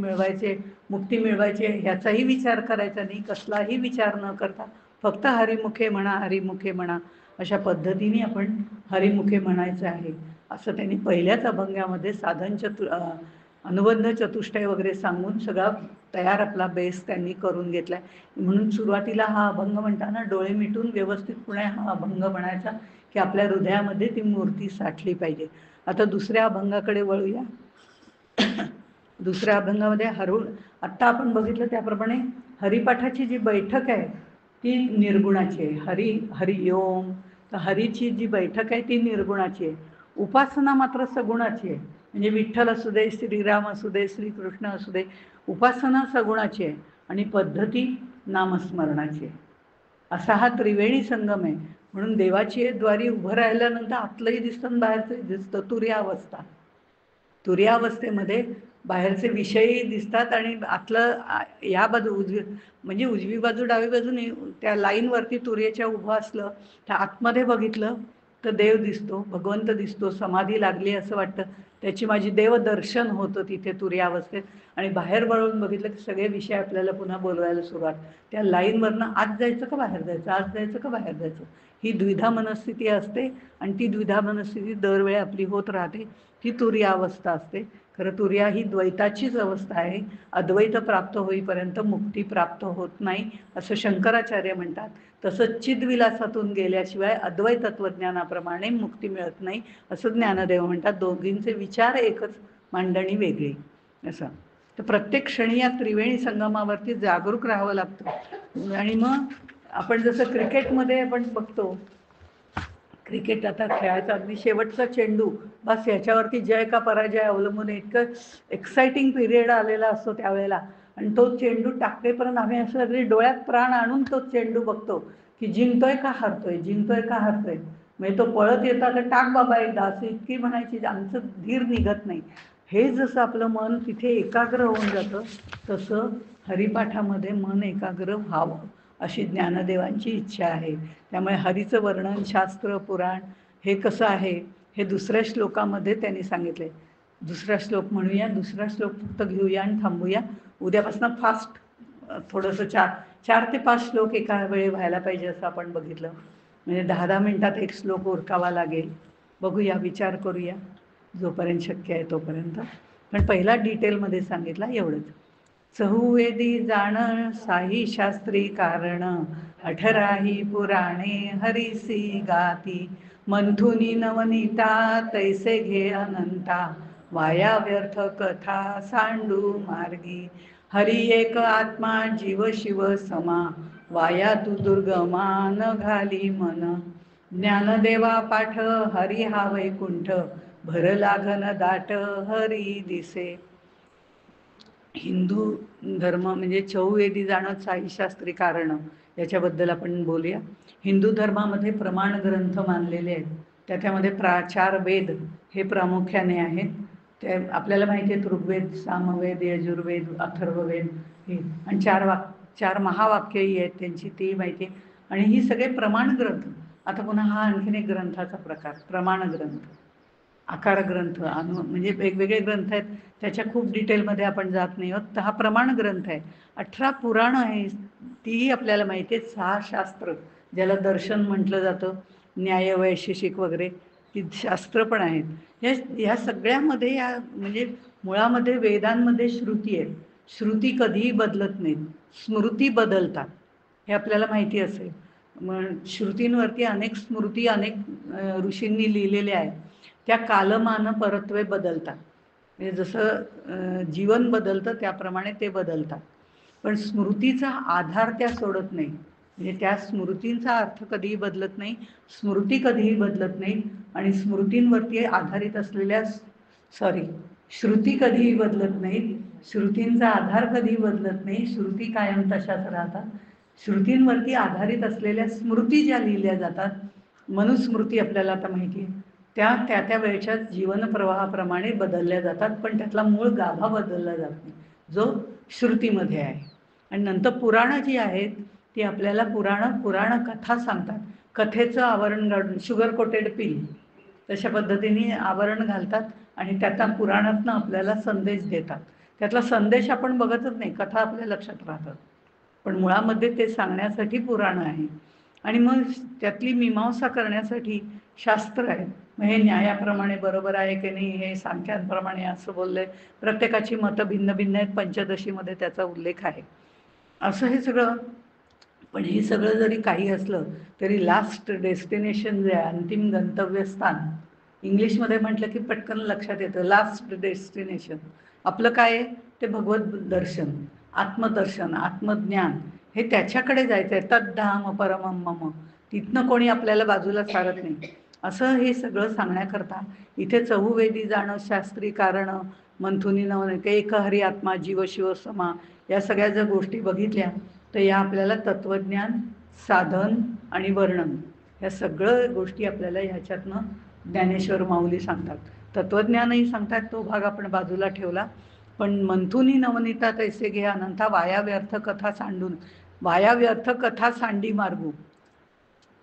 मिळवायचे ह्याचाही विचार करायचा नाही, कसलाही विचार न करता फक्त हरिमुखे म्हणा हरिमुखे म्हणा अशा पद्धतीने आपण हरिमुखे म्हणायचं आहे. असं त्यांनी पहिल्याच अभंगामध्ये अनुबंध चतुष्टय वगैरे सांगून सगळा तयार आपला बेस त्यांनी करून घेतलाय. म्हणून सुरुवातीला हा अभंग म्हणताना डोळे मिटून व्यवस्थितपणे हा अभंग म्हणायचा की आपल्या हृदयामध्ये ती मूर्ती साठली पाहिजे. आता दुसऱ्या अभंगाकडे वळूया. दुसऱ्या अभंगामध्ये आत्ता आपण बघितलं त्याप्रमाणे हरिपाठाची जी बैठक आहे ती निर्गुणाची आहे. हरिओम, तर हरीची जी बैठक आहे ती निर्गुणाची आहे. उपासना मात्र सगुणाची आहे. म्हणजे विठ्ठल असू दे, श्रीराम असू दे, श्रीकृष्ण असू दे, उपासना सगुणाची आहे आणि पद्धती नामस्मरणाची आहे. असा हा त्रिवेणी संगम आहे. म्हणून देवाची द्वारी उभं राहिल्यानंतर आतलंही दिसतं आणि बाहेरचंही दिसतं. तुर्यावस्था, तुर्यावस्थेमध्ये बाहेरचे विषयही दिसतात आणि आतलं या बाजू म्हणजे उजवी बाजू डावी बाजूने त्या लाईनवरती तुर्याच्या उभं असलं तर आतमध्ये बघितलं तर देव दिसतो, भगवंत दिसतो, समाधी लागली असं वाटतं. त्याची माझी देवदर्शन होतं तिथे तुर्यावस्थेत. आणि बाहेर वळून बघितलं की सगळे विषय आपल्याला पुन्हा बोलवायला सुरुवात. त्या लाईनवरनं आत जायचं का बाहेर जायचं, आत जायचं का बाहेर जायचं, ही द्विधा मनस्थिती असते. आणि ती द्विधा मनस्थिती दरवेळी आपली होत राहते. ती तुर्यावस्था असते. खरं तुर्या ही द्वैताचीच अवस्था आहे. अद्वैत प्राप्त होईपर्यंत मुक्ती प्राप्त होत नाही असं शंकराचार्य म्हणतात. तसंच चिद्विलासातून गेल्याशिवाय अद्वैत तत्वज्ञानाप्रमाणे मुक्ती मिळत नाही असं ज्ञानदेव म्हणतात. दोघींचे विचार एकच, मांडणी वेगळी असं. तर प्रत्येक क्षणी या त्रिवेणी संगमावरती जागरूक राहावं लागतं. आणि मग आपण जसं क्रिकेटमध्ये आपण बघतो, क्रिकेट आता खेळायचा अगदी शेवटचा चेंडू, बस याच्यावरती जय का पराजय अवलंबून इतकं एक्साइटिंग पिरियड आलेला असतो त्यावेळेला. आणि तो चेंडू टाकेपर्यंत आम्ही असं अगदी डोळ्यात प्राण आणून तो चेंडू बघतो की जिंकतोय का हारतोय, जिंकतोय का हारतोय. म्हणजे तो पळत येतात तर टाक बाबा एकदा असं इतकी म्हणायची, आमचं धीर निघत नाही. हे जसं आपलं मन तिथे एकाग्र होऊन जातं तसं हरिपाठामध्ये मन एकाग्र व्हावं अशी ज्ञानदेवांची इच्छा आहे. त्यामुळे हरीचं वर्णन, शास्त्र, पुराण हे कसं आहे हे दुसऱ्या श्लोकामध्ये त्यांनी सांगितले. दुसरा श्लोक म्हणूया, दुसरा श्लोक फक्त घेऊया आणि थांबूया. उद्यापासून फास्ट थोडंसं 4 ते 5 श्लोक एका वेळी व्हायला पाहिजे असं आपण बघितलं. म्हणजे 10-10 मिनिटात एक श्लोक उरकावा लागेल. बघूया, विचार करूया जोपर्यंत शक्य आहे तोपर्यंत. पण पहिला डिटेलमध्ये सांगितला एवढंच. चहुवेदी जाण साही शास्त्री कारण, 18ही पुराणे हरिसी गाती. मंथुनी नवनीता तैसे घे अनंता, वाया व्यर्थ कथा सांडू मार्गी. हरी एक आत्मा जीव शिव समा, वाया तू दुर्गमा न घाली मन. ज्ञानदेवा पाठ हरी हा वैकुंठ, भर लागन दाट हरी दिसे. हिंदू धर्म म्हणजे चहुवेदी जाणं साई शास्त्री कारण याच्याबद्दल आपण बोलूया. हिंदू धर्मामध्ये प्रमाण ग्रंथ मानलेले आहेत. त्याच्यामध्ये 4 वेद हे प्रामुख्याने आहेत. ते आपल्याला माहिती आहेत, ऋग्वेद, सामवेद, यजुर्वेद, अथर्ववेद हे. आणि 4 महावाक्यही आहेत त्यांची, ती माहिती आहे. आणि ही सगळे प्रमाण ग्रंथ. आता पुन्हा हा आणखीन एक ग्रंथाचा प्रकार, प्रमाण ग्रंथ. आकार ग्रंथ म्हणजे वेगवेगळे ग्रंथ आहेत, त्याच्या खूप डिटेलमध्ये आपण जात नाही आहोत. तर हा प्रमाण ग्रंथ आहे. 18 पुराणं आहे, तीही आपल्याला माहिती आहेत. 6 शास्त्र ज्याला दर्शन म्हटलं जातं, न्याय, वैशेषिक वगैरे, ती शास्त्र पण आहेत. ह्या सगळ्यामध्ये या म्हणजे मुळामध्ये वेदांमध्ये श्रुती आहे. श्रुती कधीही बदलत नाहीत, स्मृती बदलतात, हे आपल्याला माहिती असेल. मग श्रुतींवरती अनेक स्मृती अनेक ऋषींनी लिहिलेल्या आहेत. त्या कालमान परत्वे बदलतात. म्हणजे जसं जीवन बदलतं त्याप्रमाणे ते बदलतात. पण स्मृतीचा आधार त्या सोडत नाही. म्हणजे त्या स्मृतींचा अर्थ कधीही बदलत नाही, स्मृती कधीही बदलत नाही. आणि स्मृतींवरती आधारित असलेल्या श्रुती कधीही बदलत नाहीत, श्रुतींचा आधार कधीही बदलत नाही, श्रुती कायम तशाच राहतात. श्रुतींवरती आधारित असलेल्या स्मृती ज्या लिहिल्या जातात, मनुस्मृती आपल्याला आता माहिती आहे, त्या वेळच्या जीवनप्रवाहाप्रमाणे बदलल्या जातात. पण त्यातला मूळ गाभा बदलला जात नाही, जो श्रुतीमध्ये आहे. आणि नंतर पुराणं जी आहेत ती आपल्याला पुराण कथा सांगतात. कथेचं आवरण घालून, शुगर कोटेड पिल तशा पद्धतीने आवरण घालतात आणि त्याचा पुराणातनं आपल्याला संदेश देतात. त्यातला संदेश आपण बघतच नाही, कथा आपल्या लक्षात राहतात. पण मुळामध्ये ते सांगण्यासाठी पुराणं आहे. आणि मग त्यातली मीमांसा करण्यासाठी शास्त्र आहेत. मग हे न्यायाप्रमाणे बरोबर आहे की नाही, हे सांख्यांप्रमाणे असं बोललंय, प्रत्येकाची मतं भिन्न भिन्न आहेत. पंचदशीमध्ये त्याचा उल्लेख आहे. असं हे सगळं. पण हे सगळं जरी काही असलं तरी लास्ट डेस्टिनेशन जे आहे, अंतिम गंतव्यस्थान, इंग्लिशमध्ये म्हटलं की पटकन लक्षात येतं, लास्ट डेस्टिनेशन आपलं काय आहे, ते भगवत दर्शन, आत्मदर्शन, आत्मज्ञान. हे त्याच्याकडे जायचं आहे. तद्धाम परमं मम. तिथनं कोणी आपल्याला बाजूला सारत नाही. असं हे सगळं सांगण्याकरता इथे चहुवेदी जाणं शास्त्री कारण, मंथुनी नवनीता, एक हरी आत्मा जीव शिव समा, या सगळ्या जर गोष्टी बघितल्या तर या आपल्याला तत्वज्ञान, साधन आणि वर्णन ह्या सगळं गोष्टी आपल्याला ह्याच्यातनं ज्ञानेश्वर माऊली सांगतात. तत्वज्ञानही सांगतात, तो भाग आपण बाजूला ठेवला. पण मंथुनी नवनीता तैसे घे अनंता, वाया व्यर्थ कथा सांडून, वाया व्यर्थ कथा सांडी मार्गू.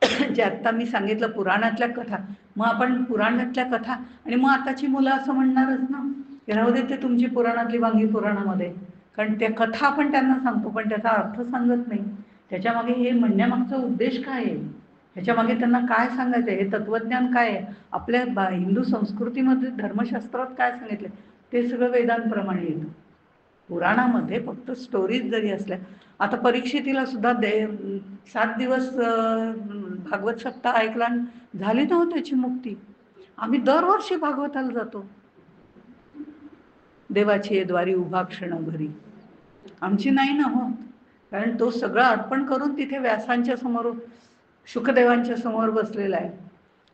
जे आत्ता मी सांगितलं पुराणातल्या कथा, मग आपण पुराणातल्या कथा, आणि मग आताची मुलं असं म्हणणारच ना, राहू दे ते तुमची पुराणातली वांगी पुराणामध्ये. कारण त्या कथा आपण त्यांना सांगतो पण त्याचा अर्थ सांगत नाही. त्याच्यामागे हे म्हणण्यामागचा उद्देश काय आहे, ह्याच्यामागे त्यांना काय सांगायचं आहे, हे तत्वज्ञान काय आहे, आपल्या हिंदू संस्कृतीमध्ये धर्मशास्त्रात काय सांगितलं, ते सगळं वेदांप्रमाणे येतं. पुराणामध्ये फक्त स्टोरीज जरी असल्या, आता परीक्षितीला सुद्धा 7 दिवस भागवत सप्ताह ऐकला आणि झाली ना हो त्याची मुक्ती. आम्ही दरवर्षी भागवताला जातो. देवाची ये द्वारी उभा क्षण घरी. आमची नाही ना हो, कारण तो सगळं अर्पण करून तिथे व्यासांच्या समोर, शुकदेवांच्या समोर बसलेला आहे.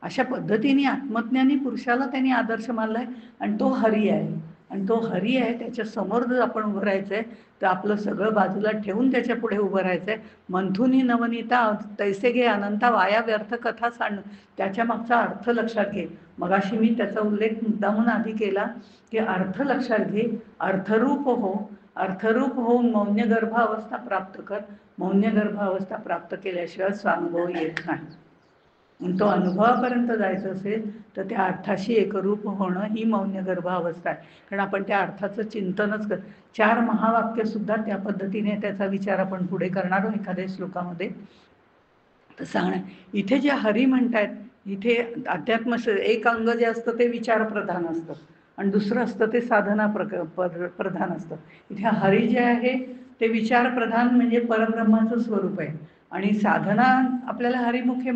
अशा पद्धतीने आत्मज्ञानी पुरुषाला त्यांनी आदर्श मानलाय आणि तो हरी आहे. आणि तो हरी आहे, त्याच्या समोर जर आपण उभं राहायचंय तर आपलं सगळं बाजूला ठेवून त्याच्या पुढे उभं राहायचंय. मंथुनी नवनीता तैसे घे अनंता वाया व्यर्थ कथा सांड. त्याच्या मागचा अर्थ लक्षात घे. मगाशी मी त्याचा उल्लेख मुद्दामून आधी केला की अर्थ लक्षात घे, अर्थरूप हो, अर्थरूप होऊन मौन्यगर्भ अवस्था प्राप्त कर. मौन्यगर्भ अवस्था प्राप्त केल्याशिवाय स्वानुभव येत नाही. तो अनुभवापर्यंत जायचं असेल तर त्या अर्थाशी एकरूप होणं ही मौन्यगर्भ अवस्था आहे. कारण आपण त्या अर्थाचं चिंतनच 4 महावाक्य सुद्धा त्या पद्धतीने त्याचा विचार आपण पुढे करणार आहोत एखाद्या श्लोकामध्ये. तर सांगणार इथे जे हरी म्हणतायत, इथे अध्यात्म एक अंग जे असतं ते विचारप्रधान असतं आणि दुसरं असतं ते साधना प्रधान असतं. इथे हरी जे आहे ते विचारप्रधान म्हणजे परब्रह्माचं स्वरूप आहे आणि साधना आपल्याला हरिमुखे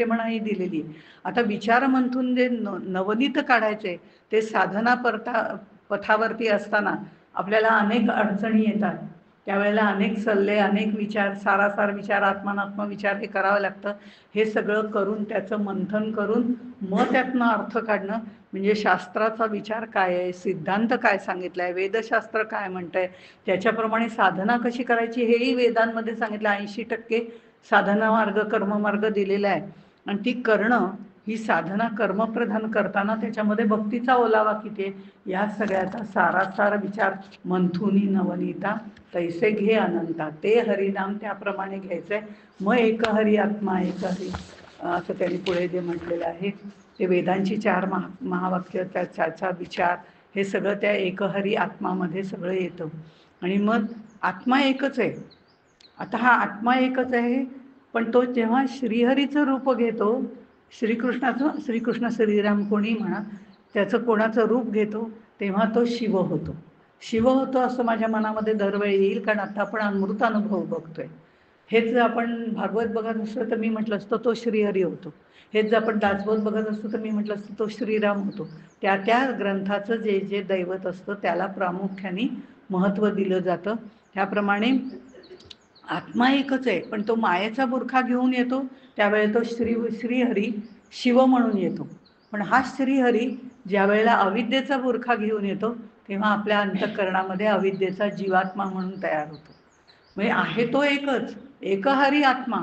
म्हणा ही दिलेली आहे. आता विचार मंथून जे नवनीत काढायचे ते साधना पथावरती असताना आपल्याला अनेक अडचणी येतात. त्यावेळेला अनेक सल्ले, अनेक विचार, सारासार विचार, आत्मानात्म विचार हे करावं लागतं. हे सगळं करून त्याचं मंथन करून मग त्यातनं अर्थ काढणं म्हणजे शास्त्राचा विचार काय आहे, सिद्धांत काय सांगितला आहे, वेदशास्त्र काय म्हणतंय, त्याच्याप्रमाणे साधना कशी करायची हेही वेदांमध्ये सांगितलं. 80% साधना मार्ग, कर्ममार्ग दिलेला आहे आणि ती करणं ही साधना कर्मप्रधान करताना त्याच्यामध्ये भक्तीचा ओलावा किती आहे या सगळ्याचा सारासार विचार मंथुनी नवनीता तैसे घे अनंता. ते हरिनाम त्याप्रमाणे घ्यायचंय. मग एक हरी आत्मा एक हरी असं त्यांनी पुढे जे म्हटलेलं आहे ते वेदांची 4 महावाक्य, त्याचा विचार हे सगळं त्या एकहरी आत्मामध्ये सगळं येतं. आणि मग आत्मा एकच आहे. आता हा आत्मा एकच आहे, पण तो जेव्हा श्रीहरीचं रूप घेतो, श्रीकृष्ण श्रीराम कोणी म्हणा, त्याचं कोणाचं रूप घेतो तेव्हा तो शिव होतो. शिव होतो असं माझ्या मनामध्ये दरवेळी येईल, कारण आता आपण अमृत अनुभव बघतोय. हेच जर आपण भागवत बघत असतो तर मी म्हटलं असतं तो श्रीहरी होतो. हेच जर आपण दासबोध बघत असतो तर मी म्हटलं असतं तो श्रीराम होतो. त्या त्या ग्रंथाचं जे जे दैवत असतं त्याला प्रामुख्याने महत्त्व दिलं जातं. त्याप्रमाणे आत्मा एकच आहे, पण तो मायेचा बुरखा घेऊन येतो त्यावेळेला तो श्रीहरी शिव म्हणून येतो. पण हा श्रीहरी ज्या वेळेला अविद्येचा बुरखा घेऊन येतो तेव्हा आपल्या अंतःकरणामध्ये अविद्येचा जीवात्मा म्हणून तयार होतो. म्हणजे आहे तो एकच, एकहरी आत्मा.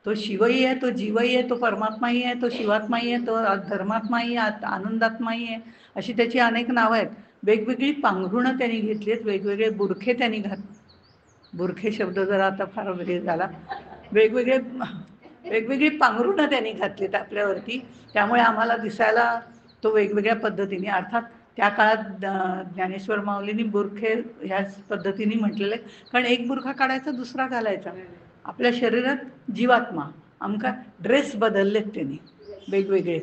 तो शिवही आहे, तो जीवही आहे, तो परमात्माही आहे, तो शिवात्माही आहे, तो धर्मात्माही आहे, आनंदात्माही आहे. अशी त्याची अनेक नावं आहेत. वेगवेगळी पांघरुणं त्यांनी घेतली आहेत, वेगवेगळे बुरखे त्यांनी बुरखे शब्द जरा आता फार वेगळे झाला. वेगवेगळी पांघरुणं त्यांनी घातलीत आपल्यावरती. त्यामुळे आम्हाला दिसायला तो वेगवेगळ्या पद्धतीने, अर्थात त्या काळात ज्ञानेश्वर माऊलींनी बुरखे ह्याच पद्धतीने म्हटलेलं आहे. कारण एक बुरखा काढायचा दुसरा घालायचा. आपल्या शरीरात जीवात्मा, आमका ड्रेस बदललेत त्यांनी वेगवेगळे,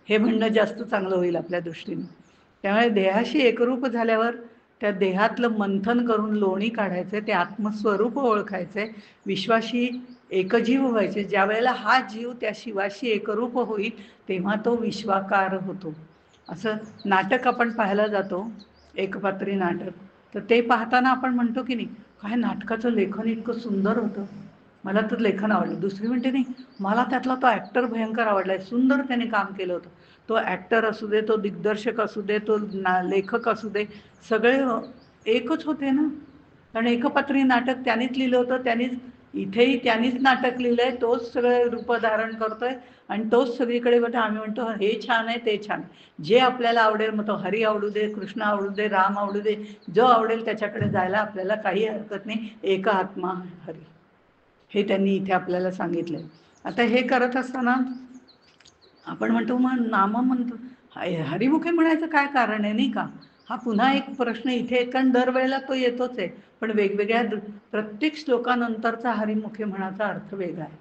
हे म्हणणं जास्त चांगलं होईल आपल्या दृष्टीने. त्यामुळे देहाशी एकरूप झाल्यावर त्या देहातलं मंथन करून लोणी काढायचं, ते आत्मस्वरूप ओळखायचंय, विश्वाशी एकजीव व्हायचे. ज्या वेळेला हा जीव त्या शिवाशी एकरूप होईल तेव्हा तो विश्वाकार होतो. असं नाटक आपण पाहायला जातो, एकपात्री नाटक, तर ते पाहताना आपण म्हणतो की नाही, काय नाटकाचं लेखन इतकं सुंदर होतं, मला तर लेखन आवडलं. दुसरी म्हणते नाही, मला त्यातला तो ॲक्टर भयंकर आवडलाय, सुंदर त्याने काम केलं होतं. तो ॲक्टर असू दे, तो दिग्दर्शक असू दे, तो लेखक असू दे, सगळे एकच होते ना. कारण एकपात्री नाटक त्यानेच लिहिलं होतं, इथेही त्यांनीच नाटक लिहिलंय, तोच सगळं रूप धारण करतोय आणि तोच सगळीकडे बघा. आम्ही म्हणतो हे छान आहे, ते छान, जे आपल्याला आवडेल, मग तो हरी आवडू दे, कृष्ण आवडू दे, राम आवडू दे, जो आवडेल त्याच्याकडे जायला आपल्याला काही हरकत नाही. एक आत्मा हरी, हे त्यांनी इथे आपल्याला सांगितलंय. आता हे करत असताना आपण म्हणतो मग नाम म्हणतो, हरिमुखे म्हणायचं काय कारण आहे नाही का, हा पुन्हा एक प्रश्न इथे आहे. कारण दरवेळेला तो येतोच आहे, पण वेगवेगळ्या प्रत्येक श्लोकानंतरचा हरिमुखे म्हणाचा अर्थ वेगळा आहे.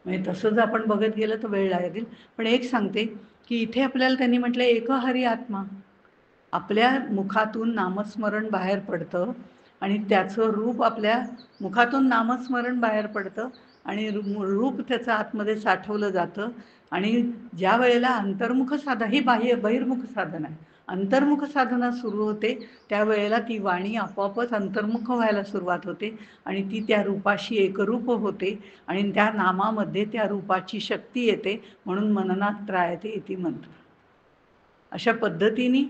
म्हणजे तसं जर आपण बघत गेलं तर वेळ लागेल. पण एक सांगते की इथे आपल्याला त्यांनी म्हटलं एक हरी आत्मा. आपल्या मुखातून नामस्मरण बाहेर पडतं आणि त्याचं रूप आपल्या मुखातून नामस्मरण बाहेर पडतं आणि रूप त्याचं आतमध्ये साठवलं जातं. आणि ज्या वेळेला अंतर्मुख साधना, ही बहिर्मुख साधना आहे, अंतर्मुख साधना सुरू होते त्यावेळेला ती वाणी आपोआपच अंतर्मुख व्हायला सुरुवात होते आणि ती त्या रूपाशी एकरूप होते आणि त्या नामामध्ये त्या रूपाची शक्ती येते. म्हणून मननात त्रायते इति मंत्र. अशा पद्धतीने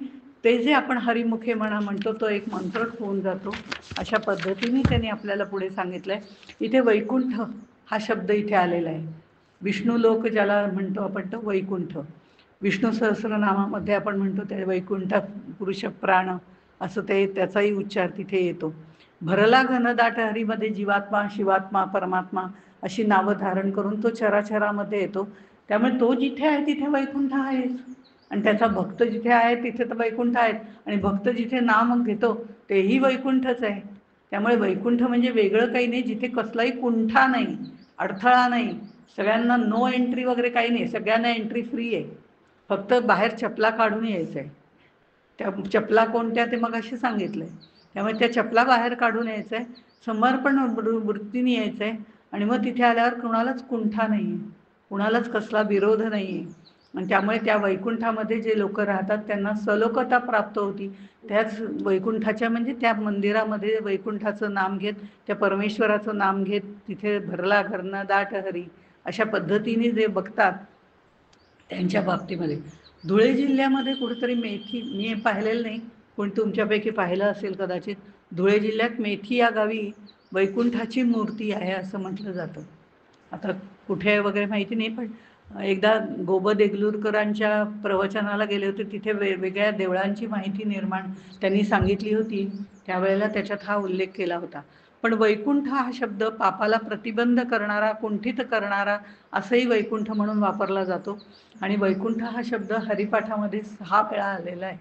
ते जे आपण हरिमुखे म्हणा म्हणतो तो एक मंत्रच होऊन जातो. अशा पद्धतीने त्यांनी आपल्याला पुढे सांगितलंय. इथे वैकुंठ हा शब्द इथे आलेला आहे. विष्णू लोक ज्याला म्हणतो आपण तो वैकुंठ. विष्णू सहस्रनामामध्ये आपण म्हणतो ते वैकुंठ पुरुष प्राण असं ते त्याचाही उच्चार तिथे येतो. भरला घनदाट हरीमध्ये जीवात्मा, शिवात्मा, परमात्मा अशी नावं धारण करून तो चराचरामध्ये येतो. त्यामुळे तो जिथे आहे तिथे वैकुंठ आहेच आणि त्याचा भक्त जिथे आहे तिथे तर वैकुंठ आहेत आणि भक्त जिथे नाम घेतो तेही वैकुंठच आहे. त्यामुळे वैकुंठ म्हणजे वेगळं काही नाही, जिथे कसलाही कुंठा नाही, अडथळा नाही, सगळ्यांना नो एंट्री वगैरे काही नाही, सगळ्यांना एंट्री फ्री आहे. फक्त बाहेर चपला काढून यायचं आहे. त्या चपला कोणत्या ते मग अशी सांगितलंय. त्यामुळे त्या चपला बाहेर काढून यायचं आहे, समर्पण वृत्तीने यायचं आहे आणि मग तिथे आल्यावर कुणालाच कुंठा नाही आहे, कुणालाच कसला विरोध नाही आहे. आणि त्यामुळे त्या वैकुंठामध्ये जे लोक राहतात त्यांना सलोकता प्राप्त होती. त्याच वैकुंठाच्या म्हणजे त्या मंदिरामध्ये वैकुंठाचं नाम घेत, त्या परमेश्वराचं नाम घेत तिथे भरला घनदाट हरी अशा पद्धतीने जे बघतात त्यांच्या बाबतीमध्ये. धुळे जिल्ह्यामध्ये कुठेतरी मेथी, मी पाहिलेलं नाही, पण तुमच्यापैकी पाहिलं असेल कदाचित, धुळे जिल्ह्यात मेथी या गावी वैकुंठाची मूर्ती आहे असं म्हटलं जातं. आता कुठे वगैरे माहिती नाही, पण एकदा गोब देगलूरकरांच्या प्रवचनाला गेले होते, तिथे वेगवेगळ्या देवळांची माहिती निर्माण त्यांनी सांगितली होती. त्यावेळेला त्याच्यात हा उल्लेख केला होता. पण वैकुंठ हा शब्द पापाला प्रतिबंध करणारा, कुंठित करणारा असंही वैकुंठ म्हणून वापरला जातो. आणि वैकुंठ हा शब्द हरिपाठामध्ये 6 वेळा आलेला आहे.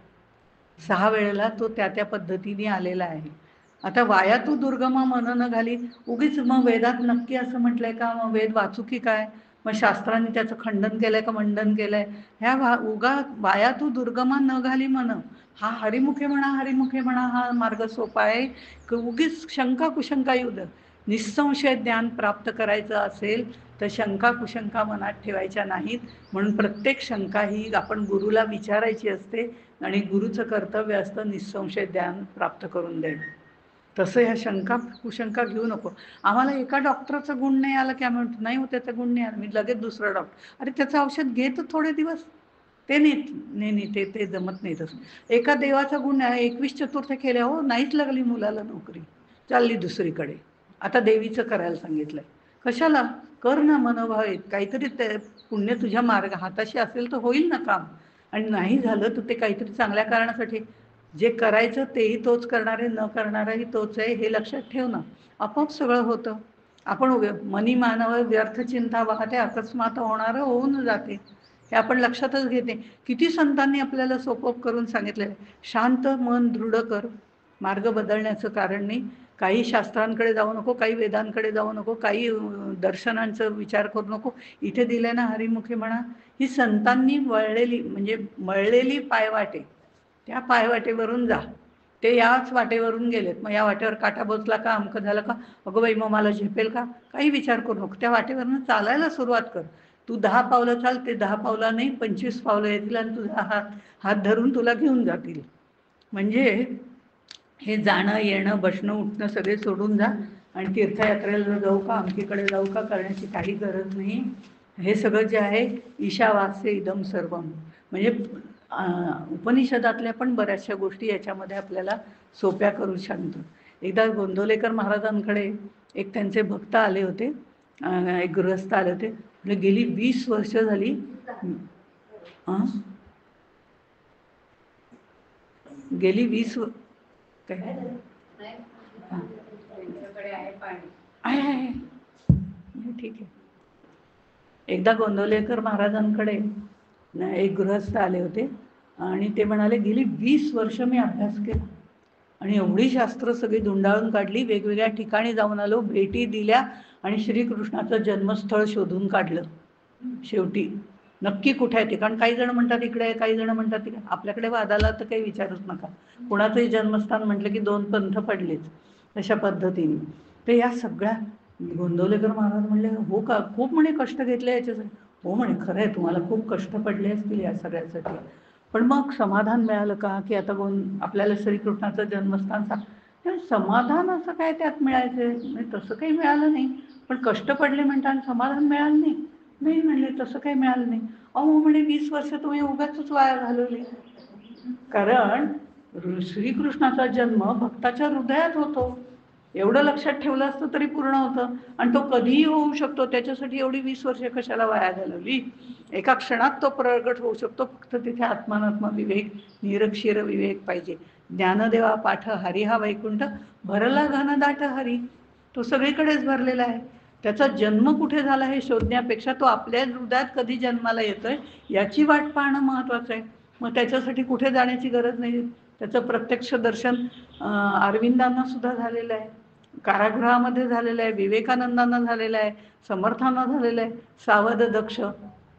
6 वेळेला तो त्या त्या पद्धतीने आलेला आहे. आता वाया तू दुर्गमा मन न घाली, उगीच मग वेदात नक्की असं म्हटलंय का, मग वेद वाचू की काय, मग शास्त्रांनी त्याचं खंडन केलंय का मंडन केलंय, ह्या उगा वाया तू दुर्गमा न घाली मन, हा हरिमुखे म्हणा हरिमुखे म्हणा हा मार्ग सोपा आहे. उगीच शंका कुशंका येऊ दे. निसंशय ज्ञान प्राप्त करायचं असेल तर शंका कुशंका मनात ठेवायच्या नाहीत. म्हणून प्रत्येक शंका ही आपण गुरुला विचारायची असते आणि गुरुचं कर्तव्य असतं निसंशय ज्ञान प्राप्त करून देणं. तसं ह्या शंका कुशंका घेऊ नको. आम्हाला एका डॉक्टरचा गुण नाही आला की आम्ही म्हणतो नाही हो त्याचा गुण नाही आला, मी लगेच दुसरा डॉक्टर, अरे त्याचं औषध घे तर थोडे दिवस. ते नाही ते जमत नाही तसं. एका देवाचा गुण आहे, 21 चतुर्थ केल्या हो नाहीच लागली मुलाला नोकरी, चालली दुसरीकडे, आता देवीचं करायला सांगितलंय. कशाला कर ना, मनोभाव आहेत काहीतरी, ते पुण्य तुझ्या मार्ग हाताशी असेल तर होईल ना काम. आणि नाही झालं तर ते काहीतरी चांगल्या कारणासाठी, जे करायचं तेही तोच करणार आहे, न करणारही तोच आहे, हे लक्षात ठेव ना, आपोआप सगळं होतं. आपण मनी मानव व्यर्थ चिंता वाहते, अकस्मात होणारं होऊन जाते, हे आपण लक्षातच घेते. किती संतांनी आपल्याला सोपं करून सांगितलेलं आहे, शांत मन दृढ कर, मार्ग बदलण्याचं कारण नाही. काही शास्त्रांकडे जाऊ नको, काही वेदांकडे जाऊ नको, काही दर्शनांचा विचार करू नको. इथे दिले ना हरिमुखे म्हणा, ही संतांनी वळलेली म्हणजे मळलेली पायवाटे, त्या पायवाटेवरून जा. ते याच वाटेवरून गेलेत, मग या वाटेवर काटा बसला का, अमकं झालं का, अगं बाई मग मला झेपेल का, काही विचार करू नको, त्या वाटेवरून चालायला सुरुवात कर. तू 10 पावलं चाल, ते 10 पावलं नाही 25 पावलं येतील आणि तुझा हात धरून तुला घेऊन जातील. म्हणजे हे जाणं येणं बसणं उठणं सगळे सोडून जा आणि तीर्थयात्रेला जाऊ का, अमकीकडे जाऊ का करण्याची काही गरज नाही. हे सगळं जे आहे ईशावास्य इदम सर्वम, म्हणजे उपनिषदातल्या पण बऱ्याचशा गोष्टी याच्यामध्ये आपल्याला सोप्या करू शकतो. एकदा गोंदवलेकर महाराजांकडे एक त्यांचे भक्त आले होते, एक गृहस्थ आले होते, म्हणजे गेली 20 वर्ष झाली गेली 20 काय आहे ठीक आहे. एकदा गोंदवलेकर महाराजांकडे एक गृहस्थ आले होते आणि ते म्हणाले गेली 20 वर्ष मी अभ्यास केला आणि एवढी शास्त्र सगळी धुंडाळून काढली, वेगवेगळ्या ठिकाणी जाऊन आलो, भेटी दिल्या आणि श्रीकृष्णाचं जन्मस्थळ शोधून काढलं. शेवटी नक्की कुठे आहे ते. कारण काही जण म्हणतात इकडे आहे, काही जण म्हणतात तिकडे. आपल्याकडे वादाला तर काही विचारूच नका. कुणाचंही जन्मस्थान म्हटलं की 2 पंथ पडलेच अशा पद्धतीने. तर या सगळ्या गोंदवलेकर महाराज म्हणले, हो का, खूप म्हणे कष्ट घेतले याच्यासाठी. हो म्हणे, खरं आहे, तुम्हाला खूप कष्ट पडले असतील या सगळ्यासाठी. पण मग समाधान मिळालं का, की आता आपल्याला श्रीकृष्णाचं जन्मस्थान समाधान असं काय त्यात मिळायचं? तसं काही मिळालं नाही. पण कष्ट पडले म्हणतात समाधान मिळालं नाही. नाही म्हणले, तसं काही मिळालं नाही. अहो म्हणे, 20 वर्ष तुम्ही उगाचच वाया घालवली. कारण श्रीकृष्णाचा जन्म भक्ताच्या हृदयात होतो. एवढं लक्षात ठेवलं असतं तरी पूर्ण होतं. आणि तो कधीही होऊ शकतो, त्याच्यासाठी एवढी 20 वर्ष कशाला वाया घालवली? एका क्षणात तो प्रगट होऊ शकतो. फक्त तिथे आत्मानात्मा विवेक, निरक्षीर विवेक पाहिजे. ज्ञानदेवा पाठ हरी हा वैकुंठ, भरला घन दाट हरी. तो सगळीकडेच भरलेला आहे. त्याचा जन्म कुठे झाला हे शोधण्यापेक्षा तो आपल्या हृदयात कधी जन्माला येतोय याची वाट पाहणं महत्वाचं आहे. मग त्याच्यासाठी कुठे जाण्याची गरज नाही. त्याचं प्रत्यक्ष दर्शन अरविंदांना सुद्धा झालेलं आहे, कारागृहामध्ये झालेलं आहे, विवेकानंदांना झालेलं आहे, समर्थांना झालेलं आहे, सावध दक्ष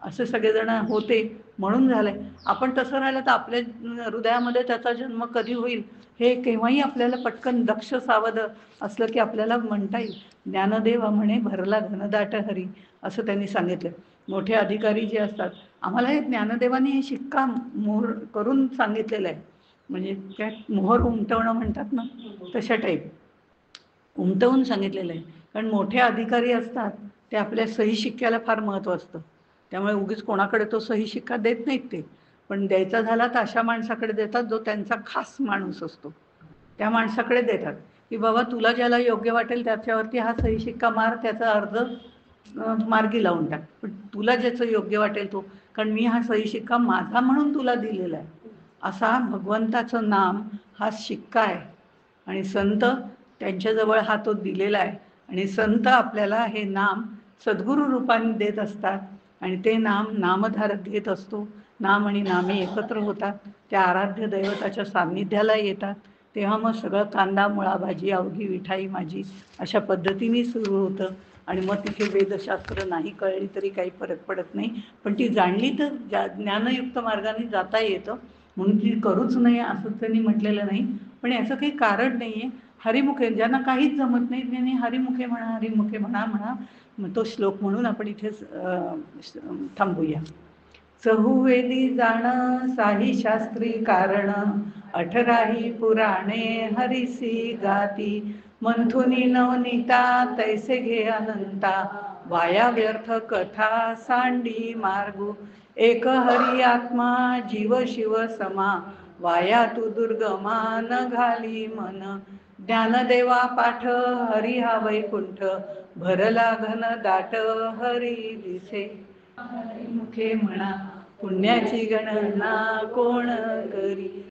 असे सगळेजण होते म्हणून झालंय. आपण तसं राहिलं तर आपल्या हृदयामध्ये त्याचा जन्म कधी होईल हे केव्हाही आपल्याला पटकन दक्ष सावध असलं की आपल्याला म्हणता येईल. ज्ञानदेव म्हणे भरला घनदाट हरी, असं त्यांनी सांगितलं. मोठे अधिकारी जे असतात, आम्हाला हे ज्ञानदेवानी हे शिक्का मोहर करून सांगितलेलं आहे. म्हणजे काय मोहर उमटवणं म्हणतात ना, तशा टाईप उमटवून सांगितलेलं आहे. कारण मोठे अधिकारी असतात ते आपल्या सही शिक्क्याला फार महत्त्व असतं. त्यामुळे उगीच कोणाकडे तो सही शिक्का देत नाहीत ते. पण द्यायचा झाला तर अशा माणसाकडे देतात जो त्यांचा खास माणूस असतो. त्या माणसाकडे देतात की बाबा तुला ज्याला योग्य वाटेल त्याच्यावरती हा सही शिक्का मार, त्याचा अर्ज मार्गी लावून टाक. पण तुला ज्याचं योग्य वाटेल तो, कारण मी हा सही शिक्का माझा म्हणून तुला दिलेला आहे. असा भगवंताचं नाम हा शिक्का आहे. आणि संत त्यांच्याजवळ हा तो दिलेला आहे. आणि संत आपल्याला हे नाम सद्गुरू रूपाने देत असतात. आणि ते नाम नामधारक घेत असतो. नाम आणि नामे एकत्र होतात, त्या आराध्य दैवताच्या सान्निध्याला येतात. तेव्हा मग सगळं कांदा मुळा भाजी अवघी विठाई माझी अशा पद्धतीने सुरू होतं. आणि मग तिथे वेदशास्त्र नाही कळली तरी काही फरक पडत नाही. पण ती जाणली तर ज्ञानयुक्त मार्गाने जाता येतं. म्हणून ती करूच नये असं त्यांनी म्हटलेलं नाही. पण याचं काही कारण नाही आहे. हरिमुखे ज्यांना काहीच जमत नाही त्यांनी हरिमुखे म्हणा, हरिमुखे म्हणा म्हणा. मग तो श्लोक म्हणून आपण इथेच थांबूया. चहुवेदी जाण साही शास्त्री कारण, 18ही पुराणे हरिसी गाती. मंथुनी नवनीता तैसे घे अनंता, वाया व्यर्थ कथा सांडी मार्गू. एक हरी आत्मा जीव शिव समा, वाया तू दुर्गमा न घाली मन. ज्ञानदेवा पाठ हरी हा वैकुंठ, भरला घन दाट हरी दिसे. मुखे म्हणा पुण्याची गणना कोण करी.